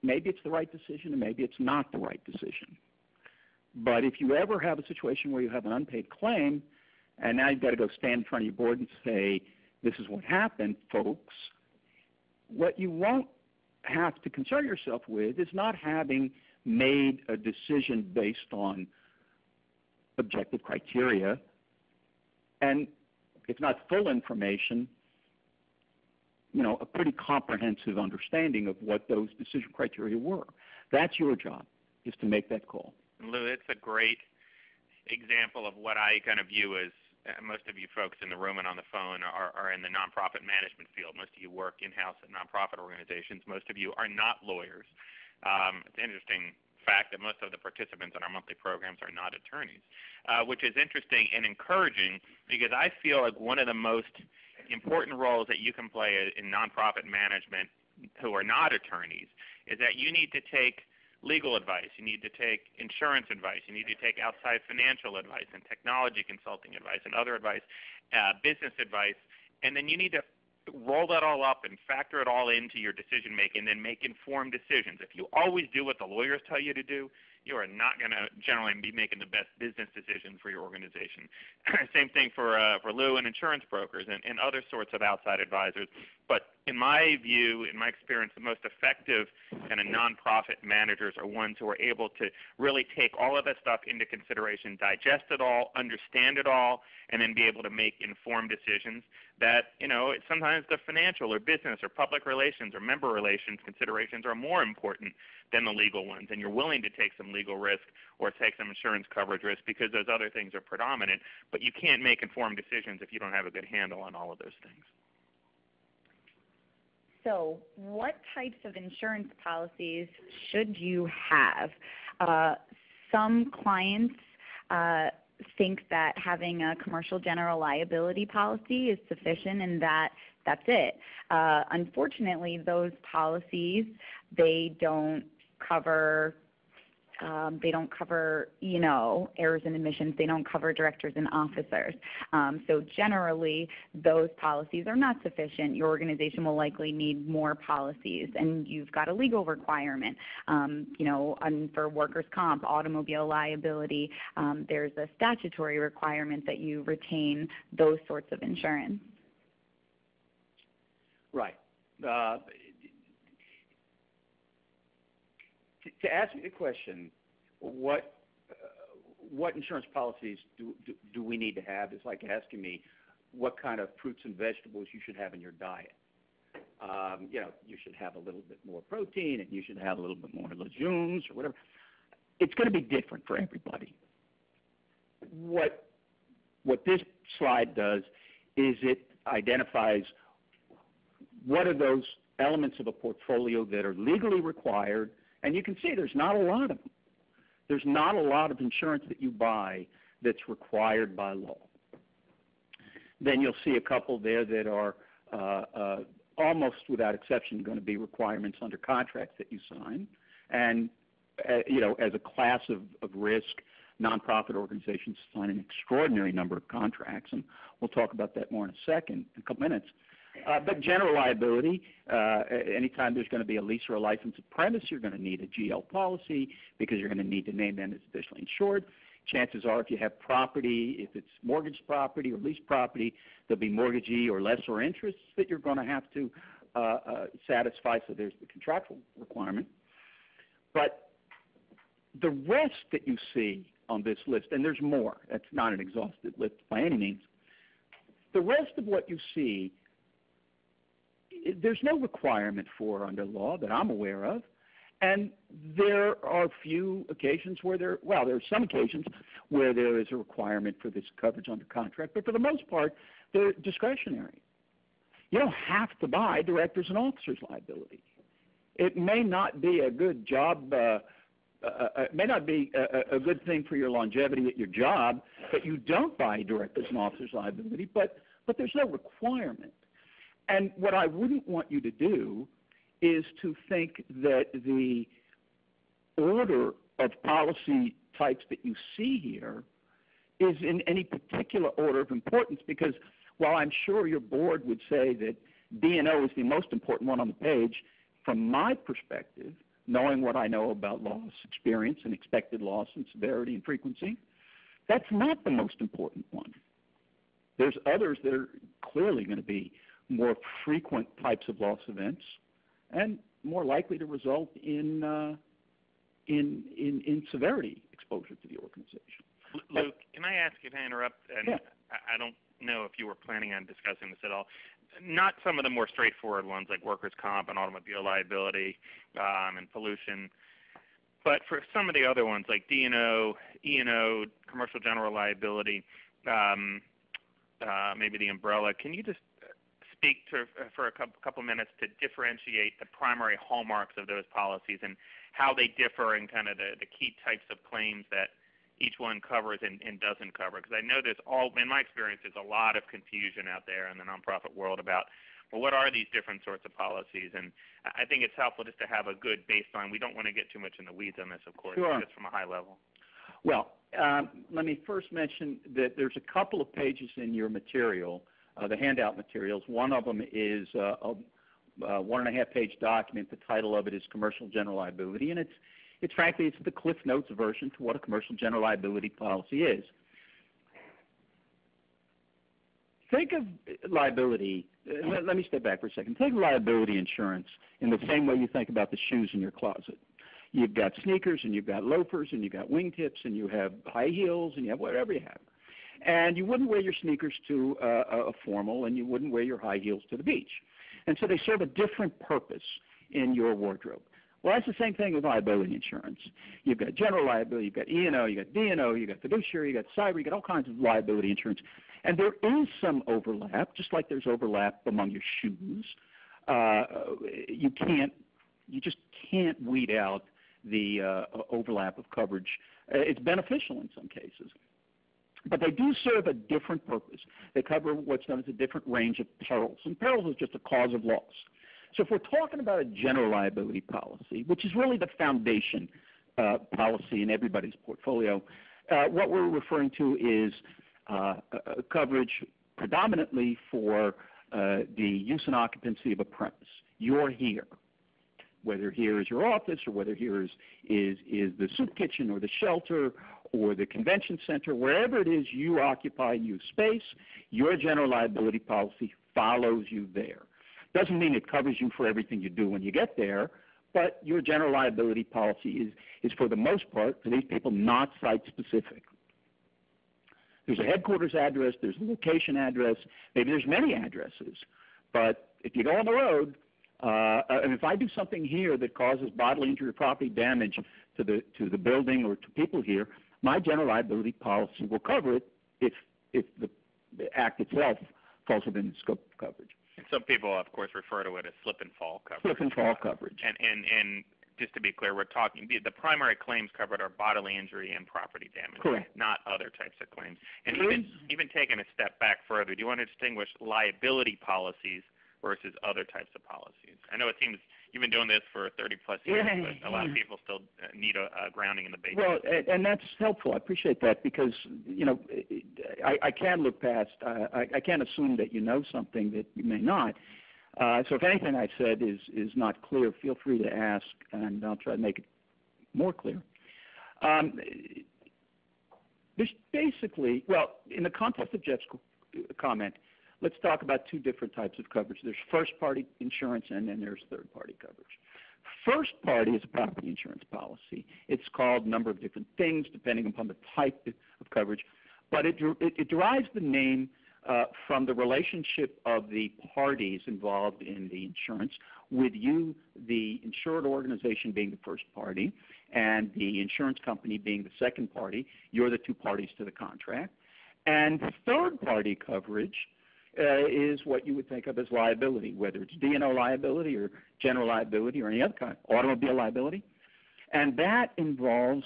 Maybe it's the right decision and maybe it's not the right decision. But if you ever have a situation where you have an unpaid claim and now you've got to go stand in front of your board and say, this is what happened, folks, what you won't have to concern yourself with is not having made a decision based on objective criteria, and if not full information, a pretty comprehensive understanding of what those decision criteria were. That's your job, is to make that call. Lou, it's a great example of what I kind of view as most of you folks in the room and on the phone are in the nonprofit management field. Most of you work in-house at nonprofit organizations. Most of you are not lawyers. It's an interesting fact that most of the participants in our monthly programs are not attorneys, which is interesting and encouraging, because I feel like one of the most important roles that you can play in nonprofit management who are not attorneys is that you need to take legal advice, you need to take insurance advice, you need to take outside financial advice and technology consulting advice and other advice, business advice, and then you need to roll that all up and factor it all into your decision making and then make informed decisions. If you always do what the lawyers tell you to do, you are not going to generally be making the best business decisions for your organization. Same thing for Lou and insurance brokers and other sorts of outside advisors. But in my view, in my experience, the most effective kind of nonprofit managers are ones who are able to really take all of that stuff into consideration, digest it all, understand it all, and then be able to make informed decisions that, sometimes the financial or business or public relations or member relations considerations are more important than the legal ones, and you're willing to take some legal risk or take some insurance coverage risk because those other things are predominant, but you can't make informed decisions if you don't have a good handle on all of those things. So what types of insurance policies should you have? Some clients think that having a commercial general liability policy is sufficient and that's it. Unfortunately, those policies, they don't cover errors and omissions. They don't cover directors and officers. So generally, those policies are not sufficient. Your organization will likely need more policies, and you've got a legal requirement. And for workers' comp, automobile liability, there's a statutory requirement that you retain those sorts of insurance. Right. To ask me the question, what insurance policies do we need to have is like asking me what kind of fruits and vegetables you should have in your diet. You should have a little bit more protein and you should have a little bit more legumes or whatever. It's going to be different for everybody. What this slide does is it identifies what are those elements of a portfolio that are legally required. And you can see there's not a lot of them. There's not a lot of insurance that you buy that's required by law. then you'll see a couple there that are almost without exception going to be requirements under contracts that you sign. And, as a class of risk, nonprofit organizations sign an extraordinary number of contracts, and we'll talk about that more in a couple minutes. But general liability, anytime there's going to be a lease or a license of premise, you're going to need a GL policy because you're going to need to name them as additionally insured. Chances are if you have property, if it's mortgage property or lease property, there'll be mortgagee or lessor interests that you're going to have to satisfy, so there's the contractual requirement. But the rest that you see on this list, and there's more, that's not an exhaustive list by any means, the rest of what you see, there's no requirement for under law that I'm aware of. And there are a few occasions where there are some occasions where there is a requirement for this coverage under contract, but for the most part, they're discretionary. You don't have to buy directors and officers liability. It may not be a good job, it may not be a good thing for your longevity at your job, but you don't buy directors and officers liability, but there's no requirement. And what I wouldn't want you to do is to think that the order of policy types that you see here is in any particular order of importance, because while I'm sure your board would say that D&O is the most important one on the page, from my perspective, knowing what I know about loss experience and expected loss and severity and frequency, that's not the most important one. There's others that are clearly going to be more frequent types of loss events and more likely to result in severity exposure to the organization. Luke, can I ask you to interrupt? And yeah. I don't know if you were planning on discussing this at all. Not some of the more straightforward ones like workers' comp and automobile liability and pollution, but for some of the other ones like D&O, E&O, commercial general liability, maybe the umbrella, can you just speak to, for a couple minutes, to differentiate the primary hallmarks of those policies and how they differ in kind of the key types of claims that each one covers and doesn't cover? Because I know in my experience, there's a lot of confusion out there in the nonprofit world about, well, what are these different sorts of policies? And I think it's helpful just to have a good baseline. We don't want to get too much in the weeds on this, of course, sure. Just from a high level. Well, let me first mention that there's a couple of pages in your material, the handout materials. One of them is a 1.5-page document. The title of it is Commercial General Liability, and it's frankly the Cliff Notes version to what a commercial general liability policy is. Think of liability, let me step back for a second. Think of liability insurance in the same way you think about the shoes in your closet. You've got sneakers, and you've got loafers, and you've got wingtips, and you have high heels, and you have whatever you have. And you wouldn't wear your sneakers to a formal, and you wouldn't wear your high heels to the beach. And so they serve a different purpose in your wardrobe. Well, that's the same thing with liability insurance. You've got general liability, you've got E&O, you've got D&O, you've got fiduciary, you've got cyber, you've got all kinds of liability insurance. And there is some overlap, just like there's overlap among your shoes. You just can't weed out the overlap of coverage. It's beneficial in some cases. But they do serve a different purpose. They cover what's known as a different range of perils. And perils is just a cause of loss. So if we're talking about a general liability policy, which is really the foundation policy in everybody's portfolio, what we're referring to is coverage predominantly for the use and occupancy of a premise. You're here. Whether here is your office or whether here is the soup kitchen or the shelter or the convention center, wherever it is you occupy and use space, your general liability policy follows you there. Doesn't mean it covers you for everything you do when you get there, but your general liability policy is for the most part, for these people, not site-specific. There's a headquarters address, there's a location address, maybe there's many addresses, but if you go on the road, and if I do something here that causes bodily injury or property damage to the building or to people here, my general liability policy will cover it if the act itself falls within the scope of coverage. And some people, of course, refer to it as slip and fall coverage. Slip and fall coverage. And just to be clear, we're talking, the primary claims covered are bodily injury and property damage, Correct. not other types of claims. And There even taking a step back further, do you want to distinguish liability policies versus other types of policies? I know it seems you've been doing this for 30-plus years, but a lot of people still need a grounding in the basics. Well, and that's helpful. I appreciate that because, I can look past, I can't assume that you know something that you may not. So if anything I said is not clear, feel free to ask, and I'll try to make it more clear. There's basically, well, in the context of Jeff's comment, let's talk about two different types of coverage. There's first-party insurance, and then there's third-party coverage. First-party is a property insurance policy. It's called a number of different things depending upon the type of coverage, but it derives the name from the relationship of the parties involved in the insurance, with you, the insured organization, being the first party, and the insurance company being the second party. You're the two parties to the contract. And third-party coverage is what you would think of as liability, whether it's D&O liability or general liability or any other kind, automobile liability. And that involves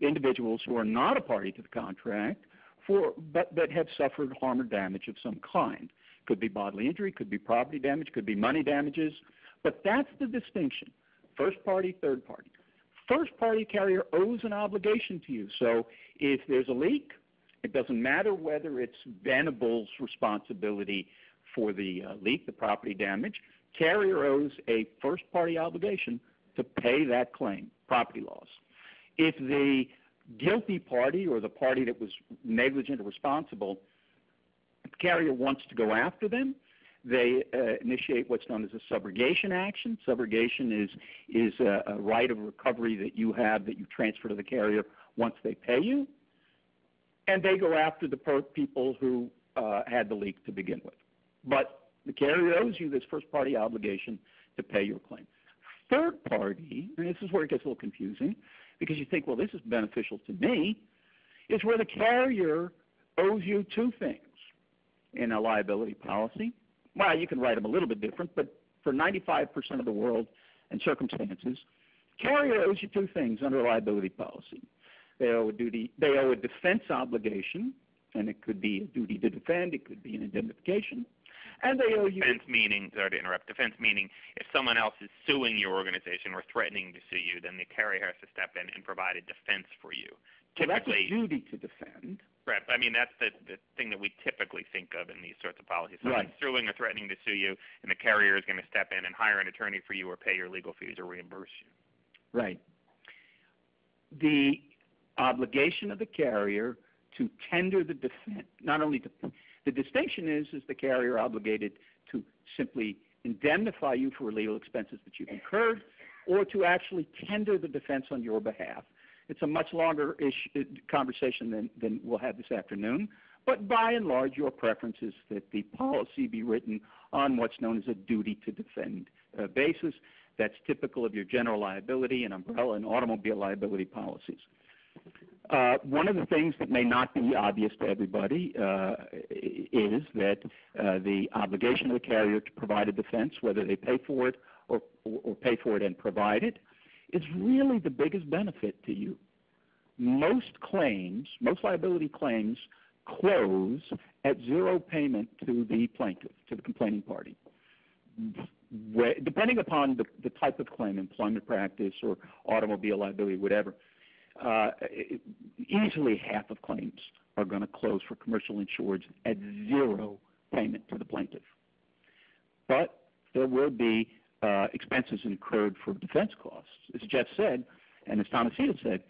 individuals who are not a party to the contract, but have suffered harm or damage of some kind. Could be bodily injury, could be property damage, could be money damages, but that's the distinction, first party, third party. First party carrier owes an obligation to you, so if there's a leak, it doesn't matter whether it's Venable's responsibility for the leak, the property damage, carrier owes a first party obligation to pay that claim, property loss. If the guilty party or the party that was negligent or responsible, the carrier wants to go after them, they initiate what's known as a subrogation action. Subrogation is a right of recovery that you have that you transfer to the carrier once they pay you, and they go after the people who had the leak to begin with. But the carrier owes you this first party obligation to pay your claim. Third party, and this is where it gets a little confusing, because you think, well, this is beneficial to me, is where the carrier owes you two things in a liability policy. Well, you can write them a little bit different, but for 95% of the world and circumstances, carrier owes you two things under a liability policy. They owe a defense obligation, and it could be a duty to defend, it could be an indemnification, and they owe you... Defense meaning, sorry to interrupt, defense meaning if someone else is suing your organization or threatening to sue you, then the carrier has to step in and provide a defense for you. So that's a duty to defend. Right. I mean, that's the thing that we typically think of in these sorts of policies. Someone's suing or threatening to sue you, and the carrier is going to step in and hire an attorney for you or pay your legal fees or reimburse you. Right. The obligation of the carrier to tender the defense, not only to, the distinction is the carrier obligated to simply indemnify you for legal expenses that you've incurred, or to actually tender the defense on your behalf. It's a much longer conversation than we'll have this afternoon, but by and large your preference is that the policy be written on what's known as a duty to defend basis. That's typical of your general liability and umbrella and automobile liability policies. One of the things that may not be obvious to everybody is that the obligation of the carrier to provide a defense, whether they pay for it or pay for it and provide it, is really the biggest benefit to you. Most claims, most liability claims, close at zero payment to the plaintiff, to the complaining party. Depending upon the type of claim, employment practice or automobile liability, whatever, easily half of claims are going to close for commercial insureds at zero payment to the plaintiff. But there will be expenses incurred for defense costs. As Jeff said, and as Thomasina said,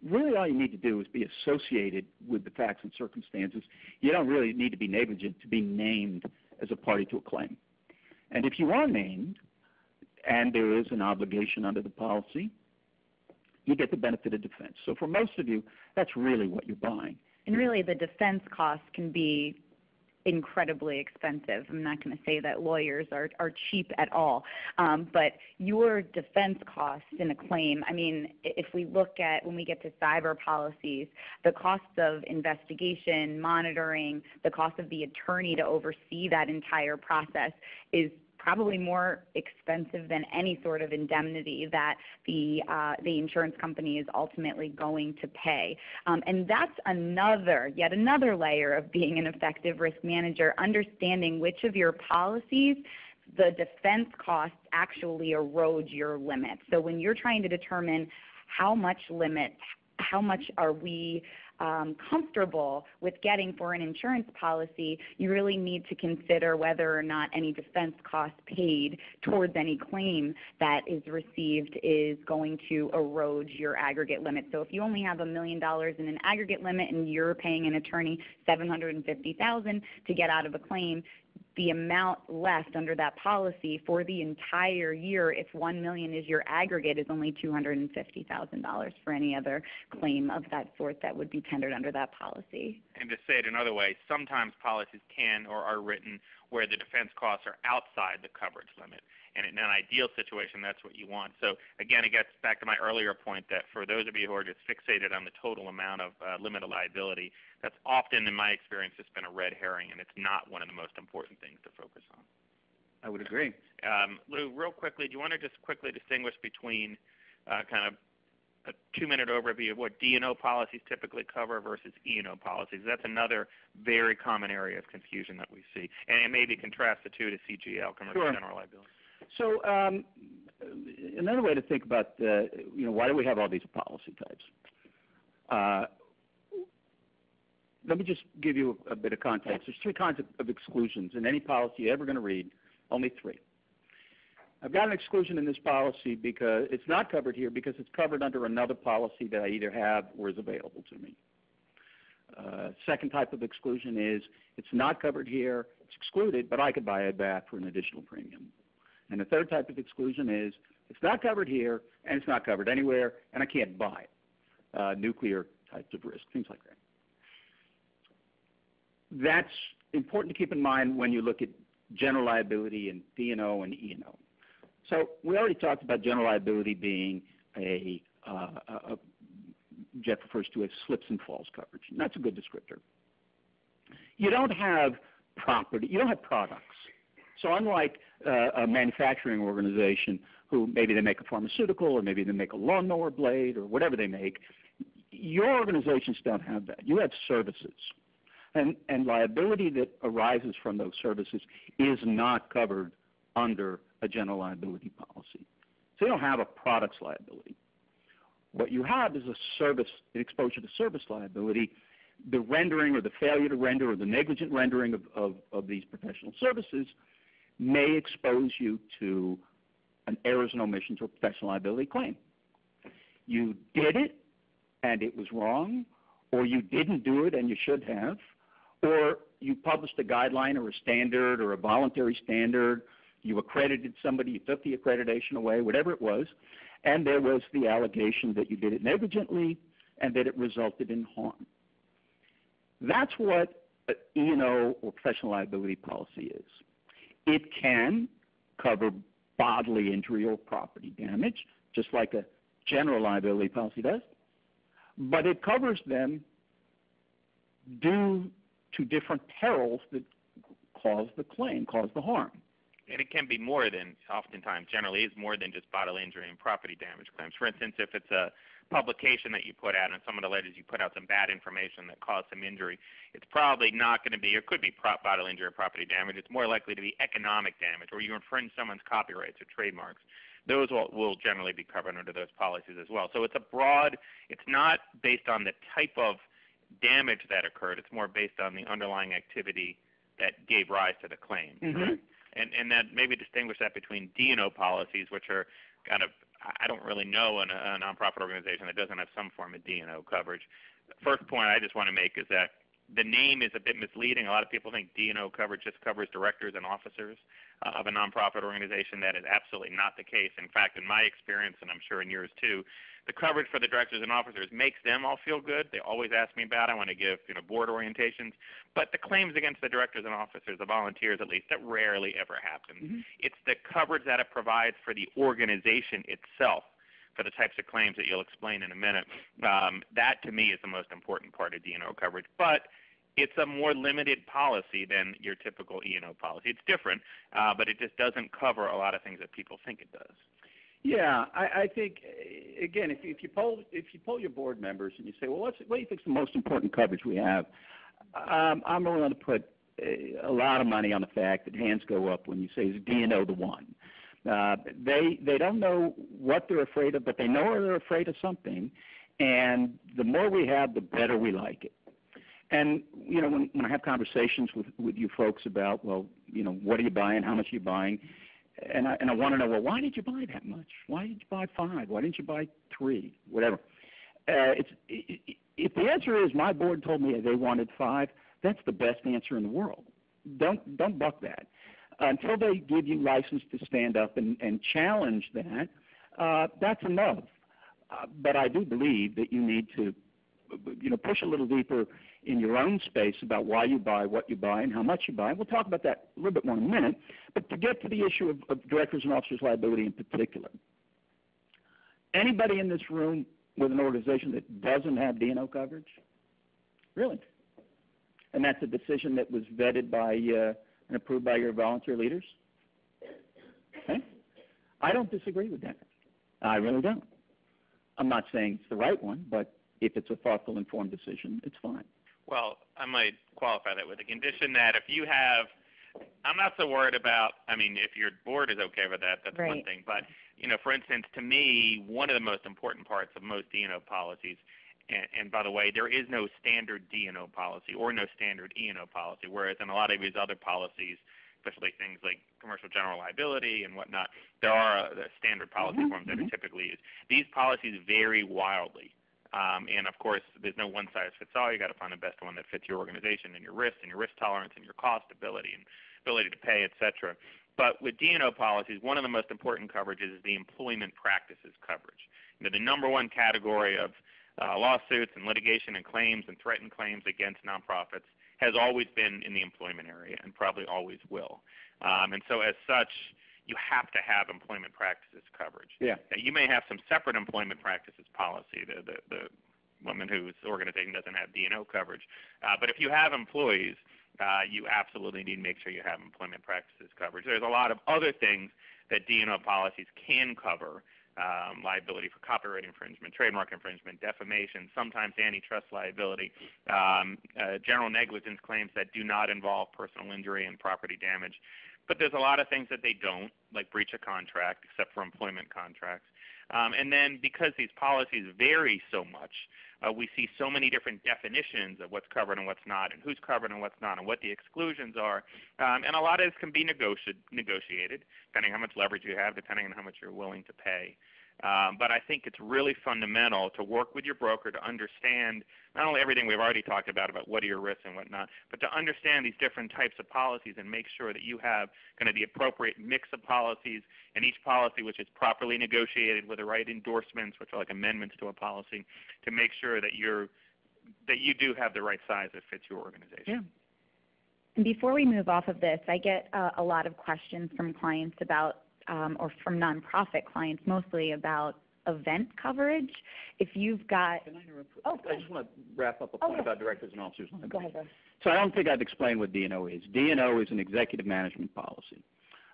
really all you need to do is be associated with the facts and circumstances. You don't really need to be negligent to be named as a party to a claim. And if you are named, and there is an obligation under the policy, you get the benefit of defense. So for most of you, that's really what you're buying. And really the defense costs can be incredibly expensive. I'm not going to say that lawyers are cheap at all, but your defense costs in a claim, I mean, if we look at when we get to cyber policies, the costs of investigation, monitoring, the cost of the attorney to oversee that entire process is probably more expensive than any sort of indemnity that the insurance company is ultimately going to pay. And that's yet another layer of being an effective risk manager, understanding which of your policies the defense costs actually erode your limit. So when you're trying to determine how much are we comfortable with getting for an insurance policy, you really need to consider whether or not any defense cost paid towards any claim that is received is going to erode your aggregate limit. So if you only have $1 million in an aggregate limit and you're paying an attorney $750,000 to get out of a claim, the amount left under that policy for the entire year, if $1 million is your aggregate, is only $250,000 for any other claim of that sort that would be tendered under that policy. And to say it another way, sometimes policies can or are written where the defense costs are outside the coverage limit. And in an ideal situation, that's what you want. So again, it gets back to my earlier point that for those of you who are just fixated on the total amount of limited liability, that's often, in my experience, just been a red herring, and it's not one of the most important things to focus on. I would agree. Lou, real quickly, do you want to just quickly distinguish between kind of a 2-minute overview of what D&O policies typically cover versus E&O policies? That's another very common area of confusion that we see. And maybe contrast the two to CGL, commercial general liability. So another way to think about, why do we have all these policy types? Let me just give you a bit of context. There's 3 kinds of exclusions in any policy you're ever going to read, only 3. I've got an exclusion in this policy because it's not covered here because it's covered under another policy that I either have or is available to me. Second type of exclusion is it's not covered here, it's excluded, but I could buy it back for an additional premium. And the third type of exclusion is it's not covered here and it's not covered anywhere and I can't buy it. Nuclear types of risk, things like that. That's important to keep in mind when you look at general liability and D&O and E&O. So we already talked about general liability being Jeff refers to as slips and falls coverage, and that's a good descriptor. You don't have property, you don't have products. So unlike a manufacturing organization who maybe they make a pharmaceutical or maybe they make a lawnmower blade or whatever they make, your organizations don't have that. You have services. And liability that arises from those services is not covered under a general liability policy. So you don't have a products liability. What you have is an exposure to service liability. The rendering or the failure to render or the negligent rendering of these professional services may expose you to an errors and omissions or professional liability claim. You did it and it was wrong, or you didn't do it and you should have, or you published a guideline or a standard or a voluntary standard, you accredited somebody, you took the accreditation away, whatever it was, and there was the allegation that you did it negligently and that it resulted in harm. That's what an E&O or professional liability policy is. It can cover bodily injury or property damage, just like a general liability policy does, but it covers them due to different perils that cause the claim, cause the harm. And it can be more than, oftentimes, generally is more than just bodily injury and property damage claims. For instance, if it's a publication that you put out and someone alleges you put out some bad information that caused some injury, it's probably not going to be, or could be bodily injury or property damage. It's more likely to be economic damage, or you infringe someone's copyrights or trademarks. Those will generally be covered under those policies as well. So it's a broad, it's not based on the type of damage that occurred. It's more based on the underlying activity that gave rise to the claim. Mm-hmm. And that maybe distinguish that between D&O policies, which are kind of, I don't really know a nonprofit organization that doesn't have some form of D&O coverage. First point I just want to make is that the name is a bit misleading. A lot of people think D&O coverage just covers directors and officers of a nonprofit organization. That is absolutely not the case. In fact, in my experience, and I'm sure in yours too, the coverage for the directors and officers makes them all feel good. They always ask me about it. I want to give board orientations. But the claims against the directors and officers, the volunteers at least, that rarely ever happens. Mm-hmm. It's the coverage that it provides for the organization itself, for the types of claims that you'll explain in a minute. That, to me, is the most important part of D&O coverage. But it's a more limited policy than your typical E&O policy. It's different, but it just doesn't cover a lot of things that people think it does. Yeah, I think, again, if you poll your board members and you say, well, what do you think is the most important coverage we have? I'm willing to put a lot of money on the fact that hands go up when you say, is D&O the one? They don't know what they're afraid of, but they know they're afraid of something, and the more we have, the better we like it. And, you know, when I have conversations with you folks about, well, you know, what are you buying, how much are you buying, and I want to know, well, why did you buy that much? Why did you buy 5? Why didn't you buy 3? Whatever. If the answer is my board told me they wanted 5, that's the best answer in the world. Don't buck that. Until they give you license to stand up and challenge that, that's enough. But I do believe that you need to, you know, push a little deeper in your own space about why you buy, what you buy, and how much you buy. We'll talk about that a little bit more in a minute. But to get to the issue of directors and officers liability in particular, anybody in this room with an organization that doesn't have D&O coverage? Really? And that's a decision that was vetted by and approved by your volunteer leaders? Okay? I don't disagree with that. I really don't. I'm not saying it's the right one, but if it's a thoughtful, informed decision, it's fine. Well, I might qualify that with the condition that if you have, I'm not so worried about, I mean, if your board is okay with that, that's one thing. But, you know, for instance, to me, one of the most important parts of most D&O policies, and by the way, there is no standard D&O policy or no standard E&O policy, whereas in a lot of these other policies, especially things like commercial general liability and whatnot, there are standard policy forms that are typically used. These policies vary wildly. And of course, there's no one size fits all. You got to find the best one that fits your organization and your risk tolerance and your cost ability and ability to pay, et cetera. But with D&O policies, one of the most important coverages is the employment practices coverage. You know, the number one category of lawsuits and litigation and claims and threatened claims against nonprofits has always been in the employment area and probably always will. And so as such, you have to have employment practices coverage. Yeah. Now, you may have some separate employment practices policy. The woman whose organization doesn't have D&O coverage. But if you have employees, you absolutely need to make sure you have employment practices coverage. There's a lot of other things that D&O policies can cover, liability for copyright infringement, trademark infringement, defamation, sometimes antitrust liability, general negligence claims that do not involve personal injury and property damage. But there's a lot of things that they don't, like breach of contract, except for employment contracts. And then because these policies vary so much, we see so many different definitions of what's covered and what's not, and who's covered and what's not, and what the exclusions are. And a lot of this can be negotiated, depending on how much leverage you have, depending on how much you're willing to pay. But I think it's really fundamental to work with your broker to understand not only everything we've already talked about what are your risks and whatnot, but to understand these different types of policies and make sure that you have kind of the appropriate mix of policies, and each policy which is properly negotiated with the right endorsements, which are like amendments to a policy, to make sure that you do have the right size that fits your organization. Yeah. And before we move off of this, I get a lot of questions from clients about or from nonprofit clients mostly about event coverage. If you've got... Can I interrupt? Oh, I just want to wrap up a point about directors and officers. Go ahead, Rose. So I don't think I've explained what D&O is. D&O is an executive management policy.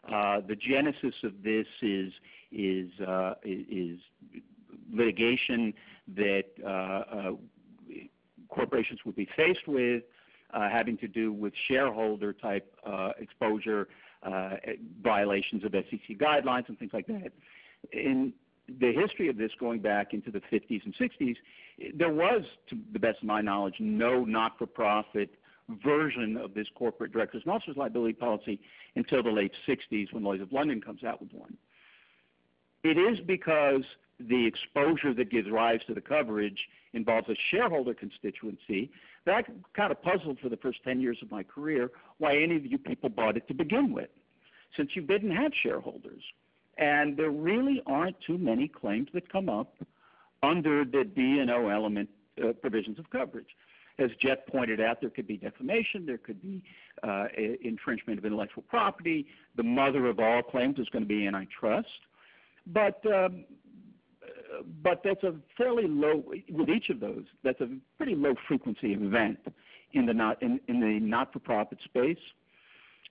The genesis of this is litigation that corporations would be faced with, having to do with shareholder type exposure, violations of SEC guidelines and things like that. In the history of this going back into the 50s and 60s, there was, to the best of my knowledge, no not-for-profit version of this corporate directors and officers liability policy until the late 60s when Lloyd's of London comes out with one. It is because the exposure that gives rise to the coverage involves a shareholder constituency that I kind of puzzled for the first 10 years of my career why any of you people bought it to begin with, since you didn't have shareholders. And there really aren't too many claims that come up under the D&O element provisions of coverage. As Jeff pointed out, there could be defamation, there could be infringement of intellectual property. The mother of all claims is going to be antitrust. But that's a fairly low, with each of those, that's a pretty low frequency event in the not-for-profit space.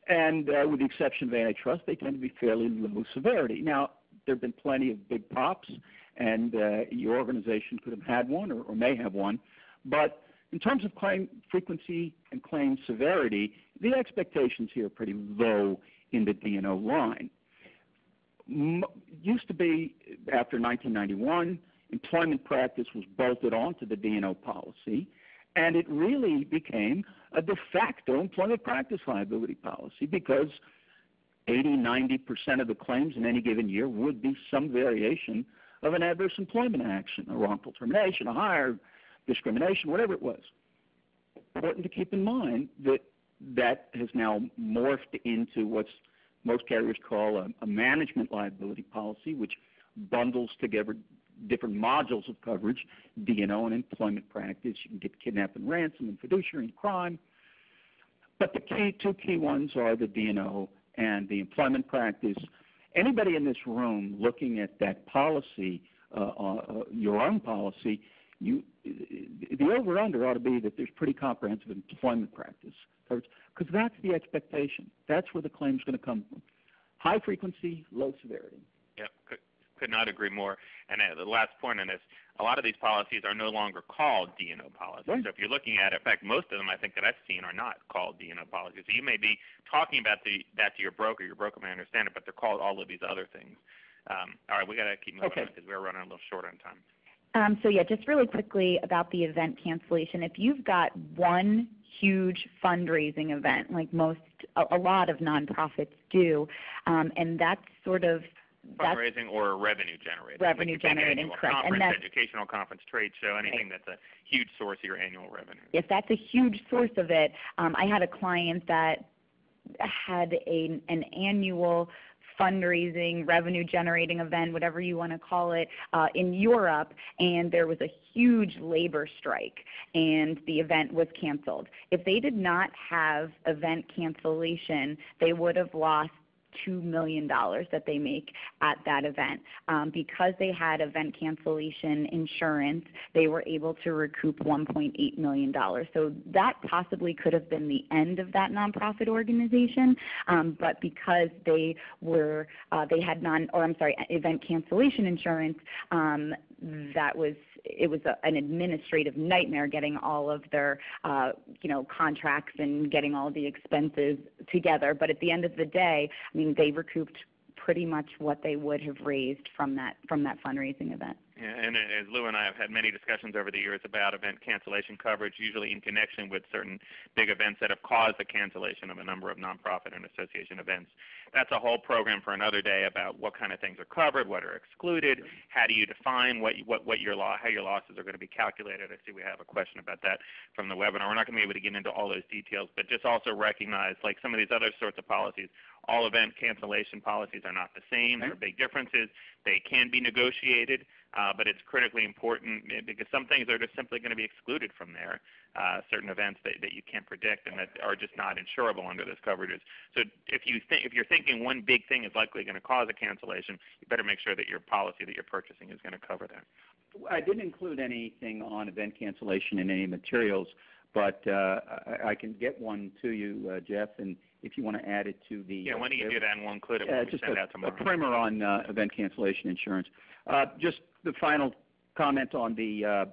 And with the exception of antitrust, they tend to be fairly low severity. Now, there have been plenty of big pops, and your organization could have had one or may have one. But in terms of claim frequency and claim severity, the expectations here are pretty low in the D&O line. Used to be, after 1991, employment practice was bolted onto the D&O policy, and it really became a de facto employment practice liability policy because 80–90% of the claims in any given year would be some variation of an adverse employment action, a wrongful termination, a hire, discrimination, whatever it was. Important to keep in mind that that has now morphed into what's most carriers call a management liability policy, which bundles together different modules of coverage, D&O and employment practice. You can get kidnap and ransom and fiduciary and crime. But the two key ones are the D&O and the employment practice. Anybody in this room looking at that policy, your own policy, the over-under ought to be that there's pretty comprehensive employment practice coverage, because that's the expectation. That's where the claim's going to come from. High frequency, low severity. Yep, could not agree more. And the last point on this, a lot of these policies are no longer called D&O policies. Right. So if you're looking at it, in fact, most of them I think that I've seen are not called D&O policies. So you may be talking about that to your broker may understand it, but they're called all of these other things. All right, we got to keep moving on because we're running a little short on time. So yeah, just really quickly about the event cancellation. If you've got one huge fundraising event, like a lot of nonprofits do, and that's sort of fundraising or revenue generating. Revenue generating, correct. Conference, educational conference, trade show, anything that's a huge source of your annual revenue. If that's a huge source of it, I had a client that had an annual fundraising, revenue generating event, whatever you want to call it, in Europe, and there was a huge labor strike and the event was canceled. If they did not have event cancellation, they would have lost $2 million that they make at that event. Because they had event cancellation insurance, they were able to recoup $1.8 million. So that possibly could have been the end of that nonprofit organization, but because they had event cancellation insurance, it was an administrative nightmare getting all of their contracts and getting all the expenses together. But at the end of the day, I mean, they recouped pretty much what they would have raised from that fundraising event. Yeah, and as Lou and I have had many discussions over the years about event cancellation coverage, usually in connection with certain big events that have caused the cancellation of a number of nonprofit and association events. That's a whole program for another day about what kind of things are covered, what are excluded, how do you define how your losses are going to be calculated. I see we have a question about that from the webinar. We're not going to be able to get into all those details, but just also recognize, like some of these other sorts of policies, all event cancellation policies are not the same. There are big differences. They can be negotiated, but it's critically important because some things are just simply going to be excluded from there, certain events that you can't predict and that are just not insurable under those coverages. So if you're thinking one big thing is likely going to cause a cancellation, you better make sure that your policy that you're purchasing is going to cover that. I didn't include anything on event cancellation in any materials, but I can get one to you, Jeff, and if you want to add it to the... Yeah, when do you do that, and we'll include it when we send it out tomorrow. A primer on event cancellation insurance. Just the final comment on the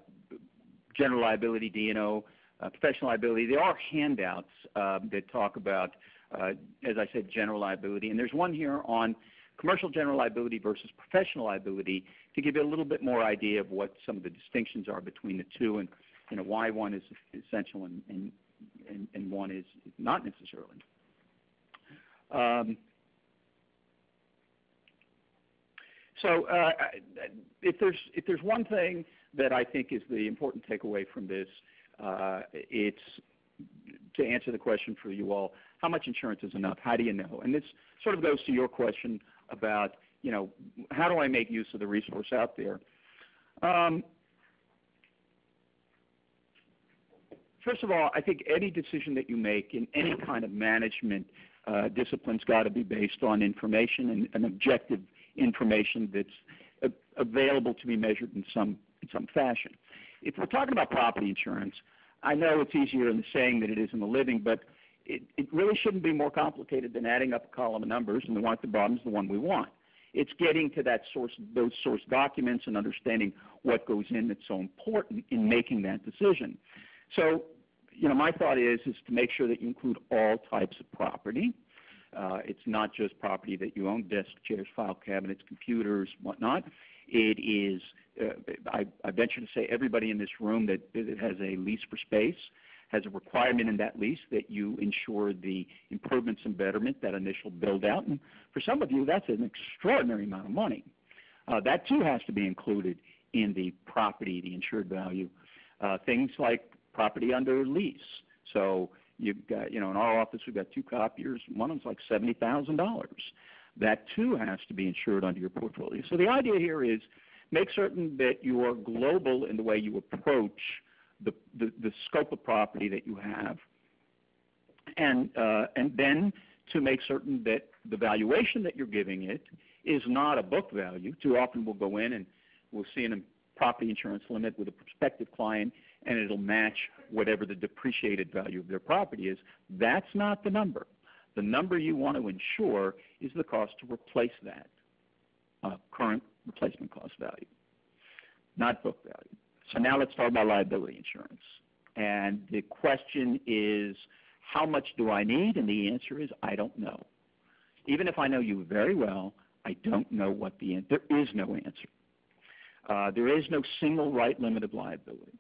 general liability, D&O, professional liability. There are handouts that talk about, as I said, general liability, and there's one here on commercial general liability versus professional liability to give you a little bit more idea of what some of the distinctions are between the two and why one is essential and one is not necessarily. So if there's one thing that I think is the important takeaway from this, it's to answer the question for you all, how much insurance is enough? How do you know? And this sort of goes to your question about, how do I make use of the resource out there? First of all, I think any decision that you make in any kind of management discipline's got to be based on information and objective information that's available to be measured in some fashion. If we're talking about property insurance, I know it's easier in the saying than it is in the living, but it really shouldn't be more complicated than adding up a column of numbers, and the one at the bottom is the one we want. It's getting to that those source documents and understanding what goes in that's so important in making that decision. So, my thought is to make sure that you include all types of property. It's not just property that you own, desks, chairs, file cabinets, computers, whatnot. It is, I venture to say, everybody in this room that has a lease for space has a requirement in that lease that you insure the improvements and betterment, that initial build-out. And for some of you, that's an extraordinary amount of money. That, too, has to be included in the property, the insured value. Things like property under lease. So you've got, in our office, we've got 2 copiers. One of them's like $70,000. That, too, has to be insured under your portfolio. So the idea here is make certain that you are global in the way you approach the scope of property that you have, and then to make certain that the valuation that you're giving it is not a book value. Too often we'll go in and we'll see a property insurance limit with a prospective client, and it'll match whatever the depreciated value of their property is. That's not the number. The number you want to insure is the cost to replace that current replacement cost value, not book value. So now let's talk about liability insurance. And the question is, how much do I need? And the answer is, I don't know. Even if I know you very well, I don't know what there is no answer. There is no single right limit of liability.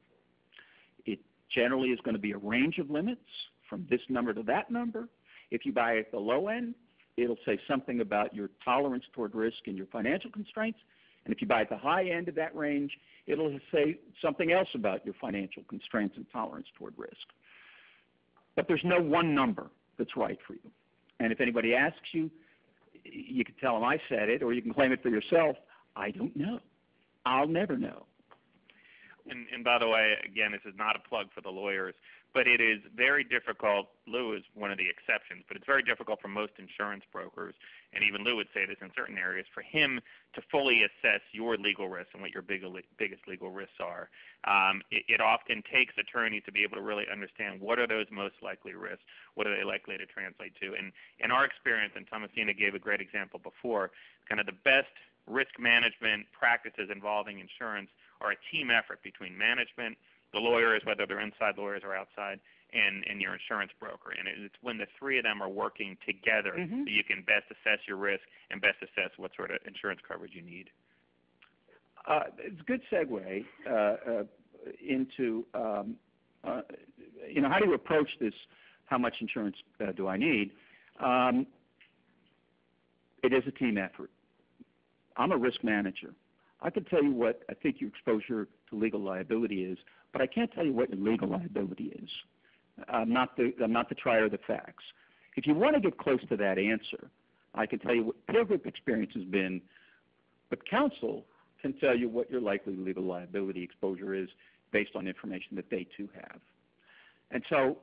It generally is going to be a range of limits from this number to that number. If you buy at the low end, it'll say something about your tolerance toward risk and your financial constraints. And if you buy at the high end of that range, it'll say something else about your financial constraints and tolerance toward risk. But there's no one number that's right for you. And if anybody asks you, you can tell them I said it, or you can claim it for yourself. I don't know. I'll never know. And by the way, again, this is not a plug for the lawyers, but it is very difficult. Lou is one of the exceptions, but it's very difficult for most insurance brokers, and even Lou would say this in certain areas, for him to fully assess your legal risks and what your biggest legal risks are. It often takes attorneys to be able to really understand what are those most likely risks, what are they likely to translate to. And in our experience, and Thomasina gave a great example before, kind of the best risk management practices involving insurance are a team effort between management, the lawyers, whether they're inside lawyers or outside, and your insurance broker. And it's when the 3 of them are working together that you can best assess your risk and best assess what sort of insurance coverage you need. It's a good segue into, how do you approach this, how much insurance do I need? It is a team effort. I'm a risk manager. I can tell you what I think your exposure to legal liability is, but I can't tell you what your legal liability is. I'm not the trier of the facts. If you want to get close to that answer, I can tell you what peer group experience has been, but counsel can tell you what your likely legal liability exposure is based on information that they too have. And so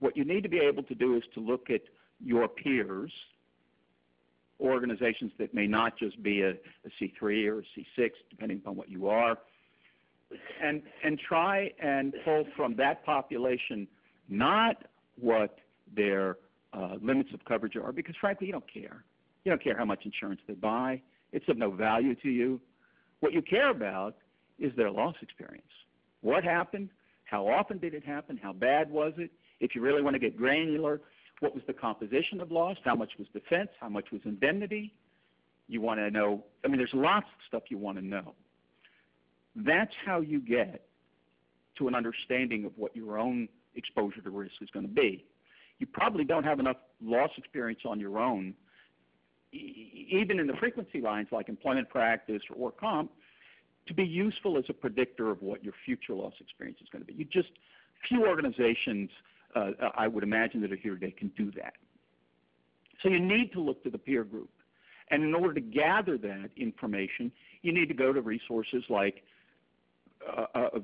what you need to be able to do is to look at your peers, organizations that may not just be a C3 or a C6, depending upon what you are, and try and pull from that population not what their limits of coverage are, because frankly you don't care. You don't care how much insurance they buy. It's of no value to you. What you care about is their loss experience. What happened? How often did it happen? How bad was it? If you really want to get granular, what was the composition of loss? How much was defense? How much was indemnity? You want to know, there's lots of stuff you want to know. That's how you get to an understanding of what your own exposure to risk is going to be. You probably don't have enough loss experience on your own, even in the frequency lines like employment practice or comp, to be useful as a predictor of what your future loss experience is going to be. Few organizations, I would imagine, that are here today can do that. So you need to look to the peer group. And in order to gather that information, you need to go to resources like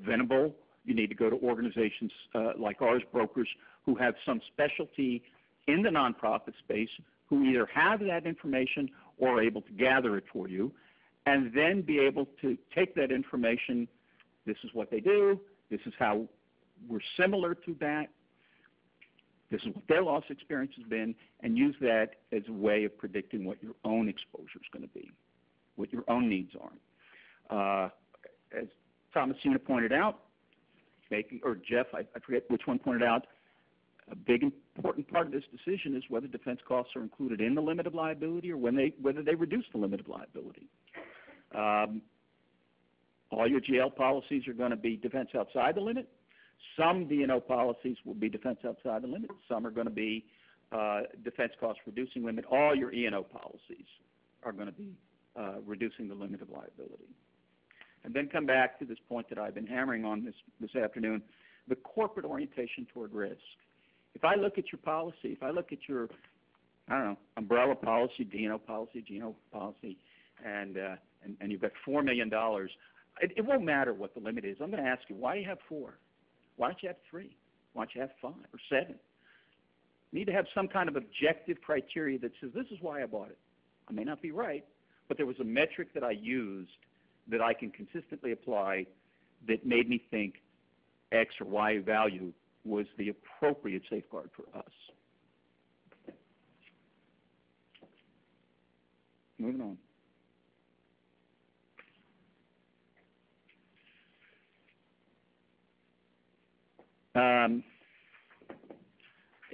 Venable. You need to go to organizations like ours, brokers, who have some specialty in the nonprofit space, who either have that information or are able to gather it for you, and then be able to take that information. This is what they do. This is how we're similar to that. This is what their loss experience has been, and use that as a way of predicting what your own exposure is going to be, what your own needs are. As Thomasina pointed out, or Jeff, I forget which one pointed out, a big important part of this decision is whether defense costs are included in the limit of liability or whether they reduce the limit of liability. All your GL policies are going to be defense outside the limit. Some D&O policies will be defense outside the limit. Some are going to be defense cost reducing limit. All your E&O policies are going to be reducing the limit of liability. And then come back to this point that I've been hammering on this afternoon, the corporate orientation toward risk. If I look at your policy, if I look at your, I don't know, umbrella policy, D&O policy, G&O policy, and you've got $4 million, it won't matter what the limit is. I'm going to ask you, why do you have 4? Why don't you have 3? Why don't you have 5 or 7? You need to have some kind of objective criteria that says, this is why I bought it. I may not be right, but there was a metric that I used that I can consistently apply that made me think X or Y value was the appropriate safeguard for us. Moving on.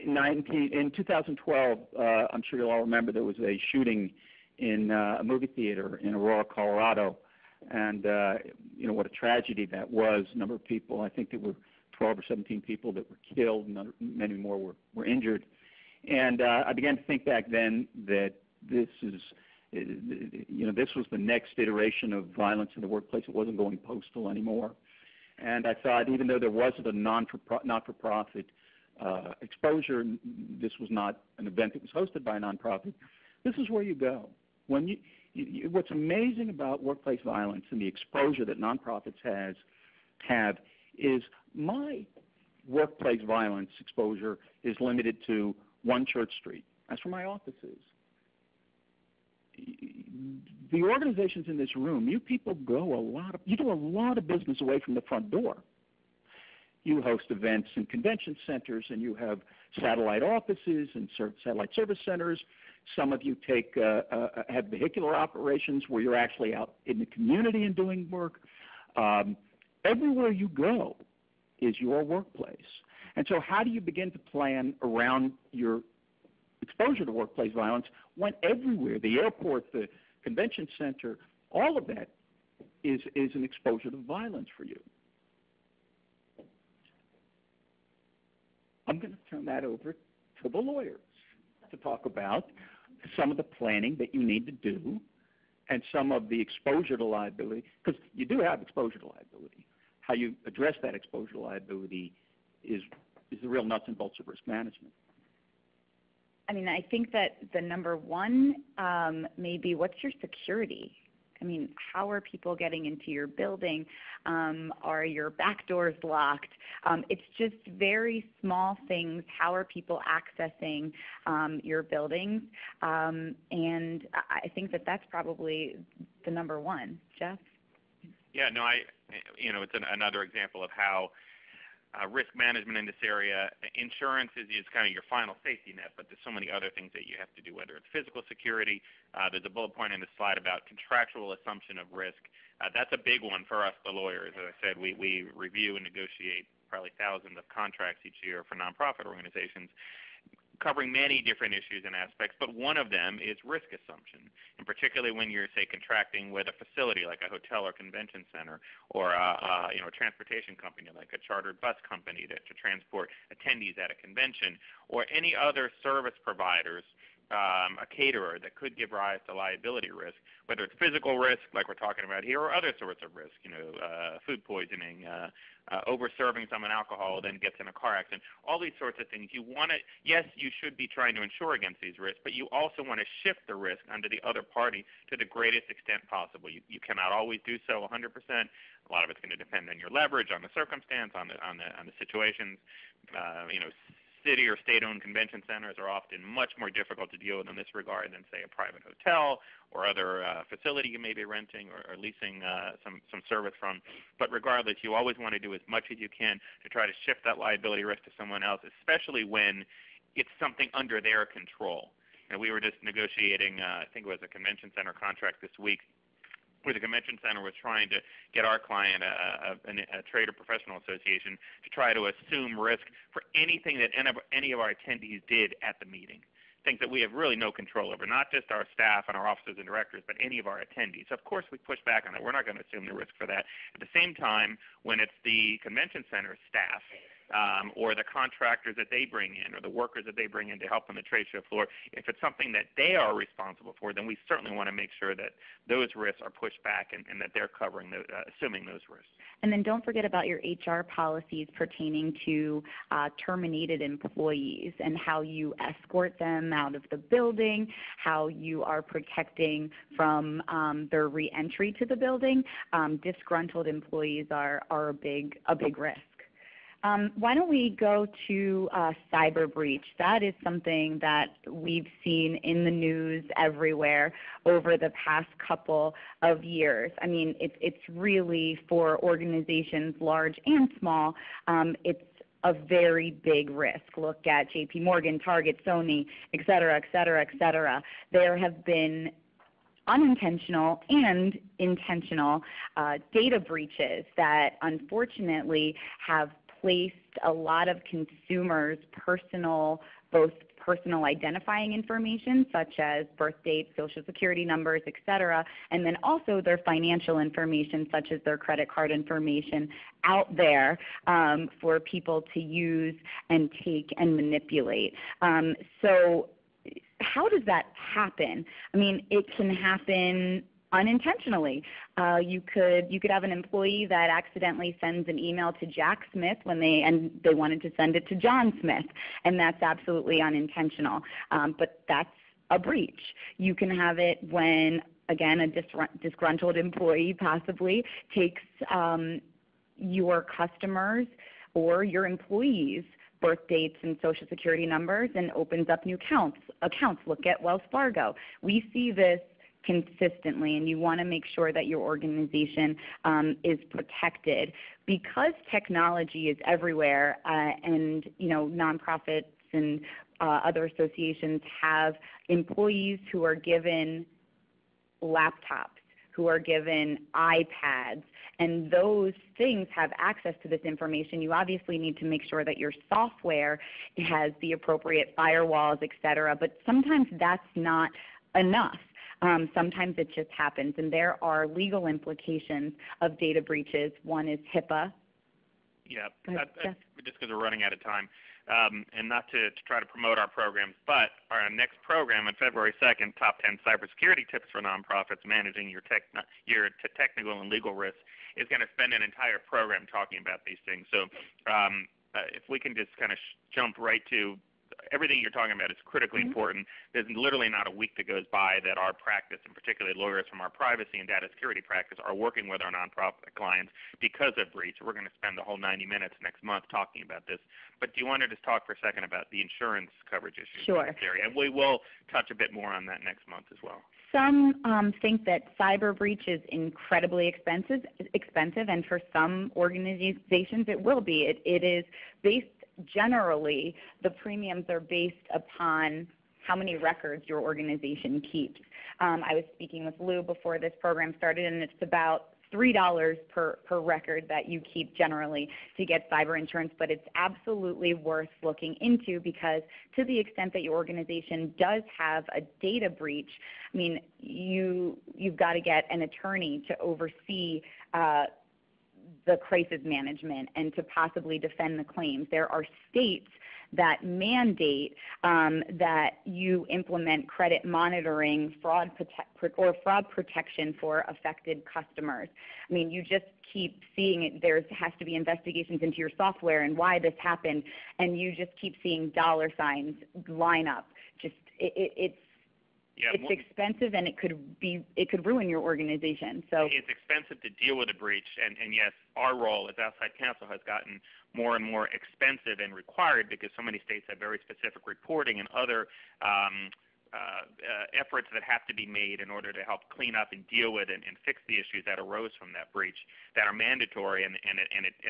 In 2012, I'm sure you'll all remember there was a shooting in a movie theater in Aurora, Colorado, and what a tragedy that was. A number of people, I think there were 12 or 17 people that were killed, and many more were injured. And I began to think back then that this was the next iteration of violence in the workplace. It wasn't going postal anymore. And I thought, even though there wasn't a not-for-profit exposure, this was not an event that was hosted by a nonprofit. This is where you go. When what's amazing about workplace violence and the exposure that nonprofits have is my workplace violence exposure is limited to 1 Church Street. That's where my office is. The organizations in this room, you people do a lot of business away from the front door. You host events in convention centers, and you have satellite offices and satellite service centers. Some of you have vehicular operations where you're actually out in the community and doing work. Everywhere you go is your workplace. And so how do you begin to plan around your exposure to workplace violence when everywhere, the airport, the convention center, all of that is an exposure to violence for you? I'm going to turn that over to the lawyers to talk about some of the planning that you need to do and some of the exposure to liability, because you do have exposure to liability. How you address that exposure to liability is the real nuts and bolts of risk management. I mean, I think that the number one may be, what's your security? I mean, how are people getting into your building? Are your back doors locked? It's just very small things. How are people accessing your buildings? And I think that that's probably the number one. Jeff? Yeah, no, it's another example of how risk management in this area, insurance is kind of your final safety net, but there's so many other things that you have to do, whether it's physical security. There's a bullet point in the slide about contractual assumption of risk. That's a big one for us, the lawyers. As I said, we review and negotiate probably thousands of contracts each year for nonprofit organizations, covering many different issues and aspects, but one of them is risk assumption, and particularly when you're, say, contracting with a facility like a hotel or convention center, or a transportation company like a chartered bus company to transport attendees at a convention, or any other service providers, a caterer that could give rise to liability risk, whether it's physical risk like we're talking about here, or other sorts of risk, food poisoning, over-serving someone alcohol, then gets in a car accident, all these sorts of things. Yes, you should be trying to insure against these risks, but you also want to shift the risk onto the other party to the greatest extent possible. You cannot always do so 100%. A lot of it's going to depend on your leverage, on the circumstance, on the situations. city or state-owned convention centers are often much more difficult to deal with in this regard than, say, a private hotel or other facility you may be renting or leasing some service from. But regardless, you always want to do as much as you can to try to shift that liability risk to someone else, especially when it's something under their control. And we were just negotiating, I think it was a convention center contract this week, where the convention center was trying to get our client, a trade or professional association, to try to assume risk for anything that any of our attendees did at the meeting, things that we have really no control over, not just our staff and our officers and directors, but any of our attendees. Of course, we push back on that. We're not going to assume the risk for that. At the same time, when it's the convention center staff or the contractors that they bring in or the workers that they bring in to help on the trade show floor, if it's something that they are responsible for, then we certainly want to make sure that those risks are pushed back and that they're covering, assuming those risks. And then don't forget about your HR policies pertaining to terminated employees and how you escort them out of the building, how you are protecting from their reentry to the building. Disgruntled employees are a big risk. Why don't we go to cyber breach? That is something that we've seen in the news everywhere over the past couple of years. I mean, it's really, for organizations large and small, it's a very big risk. Look at JP Morgan, Target, Sony, et cetera, et cetera, et cetera. There have been unintentional and intentional data breaches that unfortunately have placed a lot of consumers' both personal identifying information such as birth dates, social security numbers, et cetera, and then also their financial information such as their credit card information out there for people to use and take and manipulate. So how does that happen? I mean, it can happen unintentionally. You could have an employee that accidentally sends an email to Jack Smith and they wanted to send it to John Smith, and that's absolutely unintentional. But that's a breach. You can have it when, again, a disgruntled employee possibly takes your customers or your employees' birth dates and social security numbers and opens up new accounts. Look at Wells Fargo. We see this consistently, and you want to make sure that your organization is protected. Because technology is everywhere, and nonprofits and other associations have employees who are given laptops, who are given iPads, and those things have access to this information. You obviously need to make sure that your software has the appropriate firewalls, et cetera, but sometimes that's not enough. Sometimes it just happens, and there are legal implications of data breaches. One is HIPAA. Yeah, just because we're running out of time, and not to try to promote our programs, but our next program on February 2nd, Top 10 Cybersecurity Tips for Nonprofits Managing Your Technical and Legal Risks, is going to spend an entire program talking about these things. So if we can just kind of jump right to everything you're talking about is critically important. There's literally not a week that goes by that our practice, and particularly lawyers from our privacy and data security practice, are working with our nonprofit clients because of breach. We're going to spend the whole 90 minutes next month talking about this. But do you want to just talk for a second about the insurance coverage issues in this area? And we will touch a bit more on that next month as well. Some think that cyber breach is incredibly expensive, and for some organizations it will be. It is based, generally, the premiums are based upon how many records your organization keeps. I was speaking with Lou before this program started, and it's about $3 per record that you keep generally to get cyber insurance, but it's absolutely worth looking into, because to the extent that your organization does have a data breach, I mean, you've got to get an attorney to oversee the crisis management and to possibly defend the claims. There are states that mandate that you implement credit monitoring, fraud protection for affected customers. I mean, you just keep seeing it. There has to be investigations into your software and why this happened, and you just keep seeing dollar signs line up. Just Yeah, it's expensive, and it could ruin your organization. So it's expensive to deal with a breach, and yes, our role as outside counsel has gotten more and more expensive and required because so many states have very specific reporting and other efforts that have to be made in order to help clean up and deal with and fix the issues that arose from that breach that are mandatory, and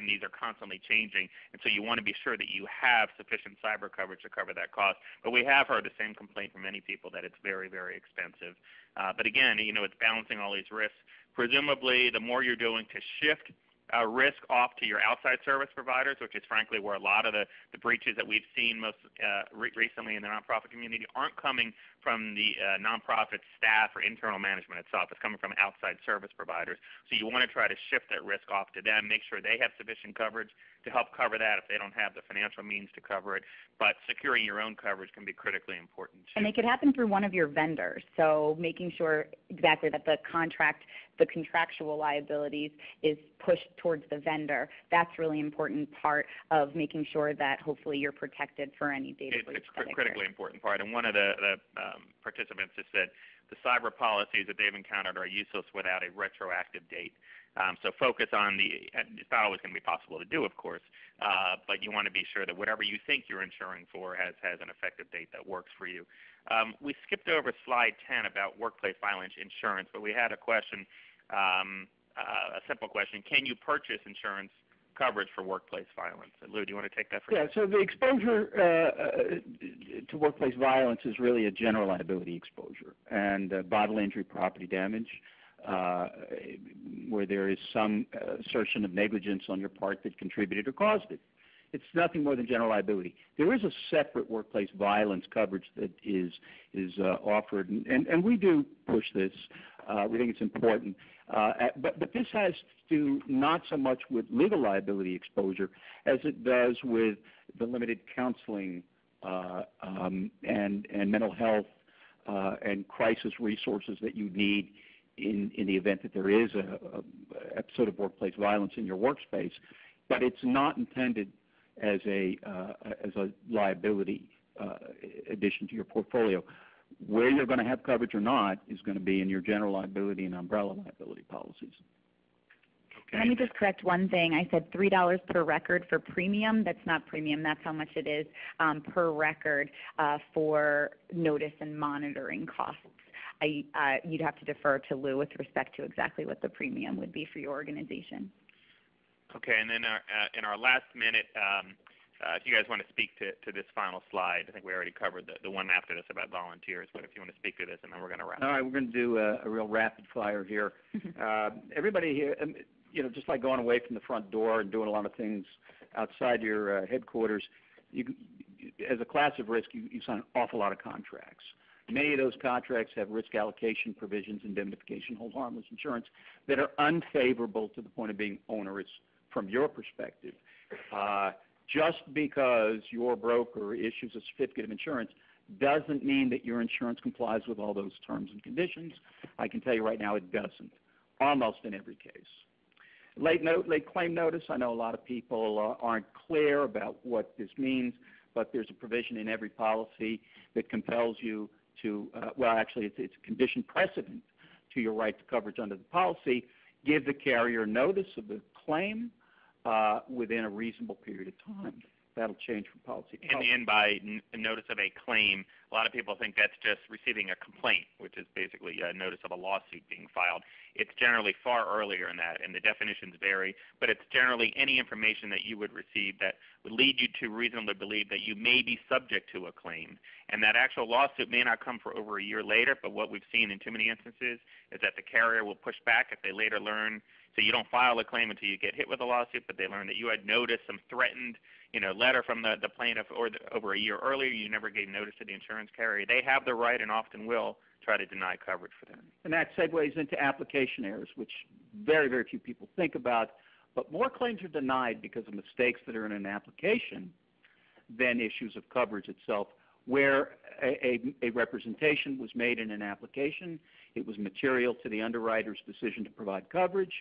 these are constantly changing. And so you want to be sure that you have sufficient cyber coverage to cover that cost. But we have heard the same complaint from many people that it's very, very expensive. But again, it's balancing all these risks. Presumably, the more you're doing to shift risk off to your outside service providers, which is frankly where a lot of the breaches that we've seen most recently in the nonprofit community aren't coming from the nonprofit staff or internal management itself. It's coming from outside service providers. So you want to try to shift that risk off to them, make sure they have sufficient coverage to help cover that if they don't have the financial means to cover it. But securing your own coverage can be critically important too. And it could happen through one of your vendors. So making sure exactly that the contractual liabilities is pushed towards the vendor. That's really important part of making sure that hopefully you're protected for any data breach. It's a critically important part. And one of the participants has said the cyber policies that they've encountered are useless without a retroactive date. So focus on it's not always going to be possible to do, of course, but you want to be sure that whatever you think you're insuring for has an effective date that works for you. We skipped over slide 10 about workplace violence insurance, but we had a question, a simple question. Can you purchase insurance coverage for workplace violence? Lou, do you want to take that for Yeah, so the exposure to workplace violence is really a general liability exposure, and bodily injury, property damage, where there is some assertion of negligence on your part that contributed or caused it. It's nothing more than general liability. There is a separate workplace violence coverage that is offered, and we do push this. We think it's important. But this has to do not so much with legal liability exposure as it does with the limited counseling and mental health and crisis resources that you need in the event that there is a episode of workplace violence in your workspace. But it's not intended as a liability addition to your portfolio. Where you're going to have coverage or not is going to be in your general liability and umbrella liability policies. Okay. Let me just correct one thing. I said $3 per record for premium. That's not premium. That's how much it is per record for notice and monitoring costs. You'd have to defer to Lou with respect to exactly what the premium would be for your organization. Okay, and then in our last minute, if you guys want to speak to this final slide, I think we already covered the one after this about volunteers, but if you want to speak to this, and then we're going to wrap. All right, we're going to do a real rapid fire here. Everybody here, just like going away from the front door and doing a lot of things outside your headquarters, as a class of risk, you sign an awful lot of contracts. Many of those contracts have risk allocation provisions, indemnification, hold harmless insurance, that are unfavorable to the point of being onerous from your perspective. Just because your broker issues a certificate of insurance doesn't mean that your insurance complies with all those terms and conditions. I can tell you right now it doesn't, almost in every case. Late claim notice, I know a lot of people aren't clear about what this means, but there's a provision in every policy that compels you to, it's a condition precedent to your right to coverage under the policy. Give the carrier notice of the claim within a reasonable period of time. That'll change from policy to policy. And by notice of a claim, a lot of people think that's just receiving a complaint, which is basically a notice of a lawsuit being filed. It's generally far earlier in that, and the definitions vary, but it's generally any information that you would receive that would lead you to reasonably believe that you may be subject to a claim. And that actual lawsuit may not come for over a year later, but what we've seen in too many instances is that the carrier will push back if they later learn. So you don't file a claim until you get hit with a lawsuit, but they learn that you had noticed some threatened letter from the plaintiff over a year earlier. You never gave notice to the insurance carrier. They have the right and often will try to deny coverage for them. And that segues into application errors, which very, very few people think about. But more claims are denied because of mistakes that are in an application than issues of coverage itself, where a representation was made in an application. It was material to the underwriter's decision to provide coverage.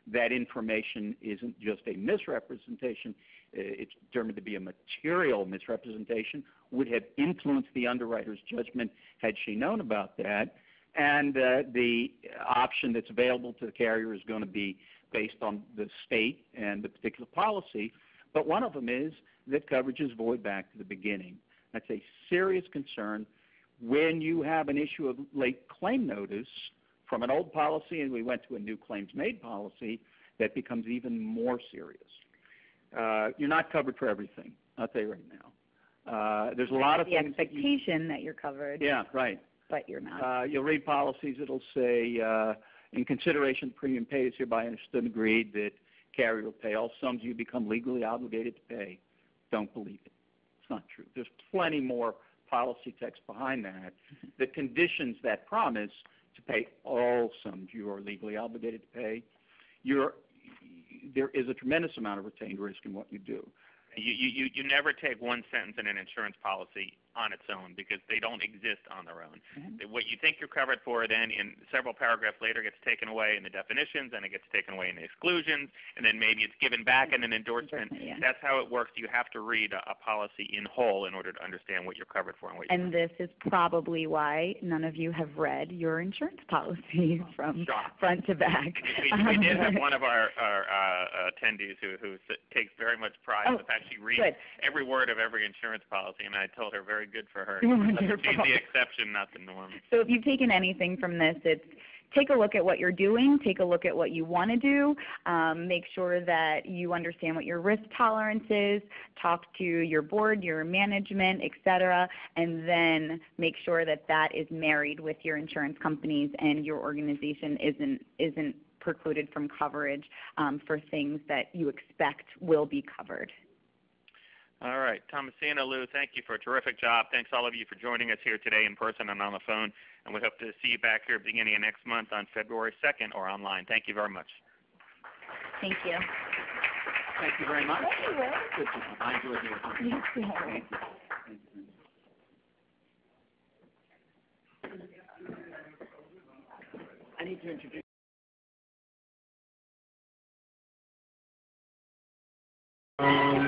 That information isn't just a misrepresentation. it's determined to be a material misrepresentation, would have influenced the underwriter's judgment had she known about that. And the option that's available to the carrier is going to be based on the state and the particular policy. But one of them is that coverage is void back to the beginning. That's a serious concern. When you have an issue of late claim notice from an old policy and we went to a new claims made policy, that becomes even more serious. You're not covered for everything, I'll tell you right now. There's a lot of the expectation that you're covered. Yeah, right. But you're not. You'll read policies that'll say, in consideration of premium paid is hereby understood and agreed that carrier will pay all sums you become legally obligated to pay. Don't believe it. It's not true. There's plenty more policy text behind that that conditions that promise to pay all sums you are legally obligated to pay. There is a tremendous amount of retained risk in what you do. You never take one sentence in an insurance policy on its own because they don't exist on their own. Mm-hmm. What you think you're covered for then in several paragraphs later gets taken away in the definitions, and it gets taken away in the exclusions, and then maybe it's given back in an endorsement. Yeah. That's how it works. You have to read a policy in whole in order to understand what you're covered for. And this is probably why none of you have read your insurance policy from front to back. We did have one of our attendees who takes very much pride in the fact she reads every word of every insurance policy, and I told her very good for her. She's the exception, not the norm. So if you've taken anything from this, it's take a look at what you're doing, take a look at what you want to do, make sure that you understand what your risk tolerance is, talk to your board, your management, etc., and then make sure that that is married with your insurance companies and your organization isn't precluded from coverage for things that you expect will be covered. All right. Thomasina, Lou, thank you for a terrific job. Thanks all of you for joining us here today in person and on the phone. And we hope to see you back here beginning of next month on February 2nd or online. Thank you very much. Thank you. Thank you very much. Good job. I enjoyed it. Yes, Thank you. I need to introduce you.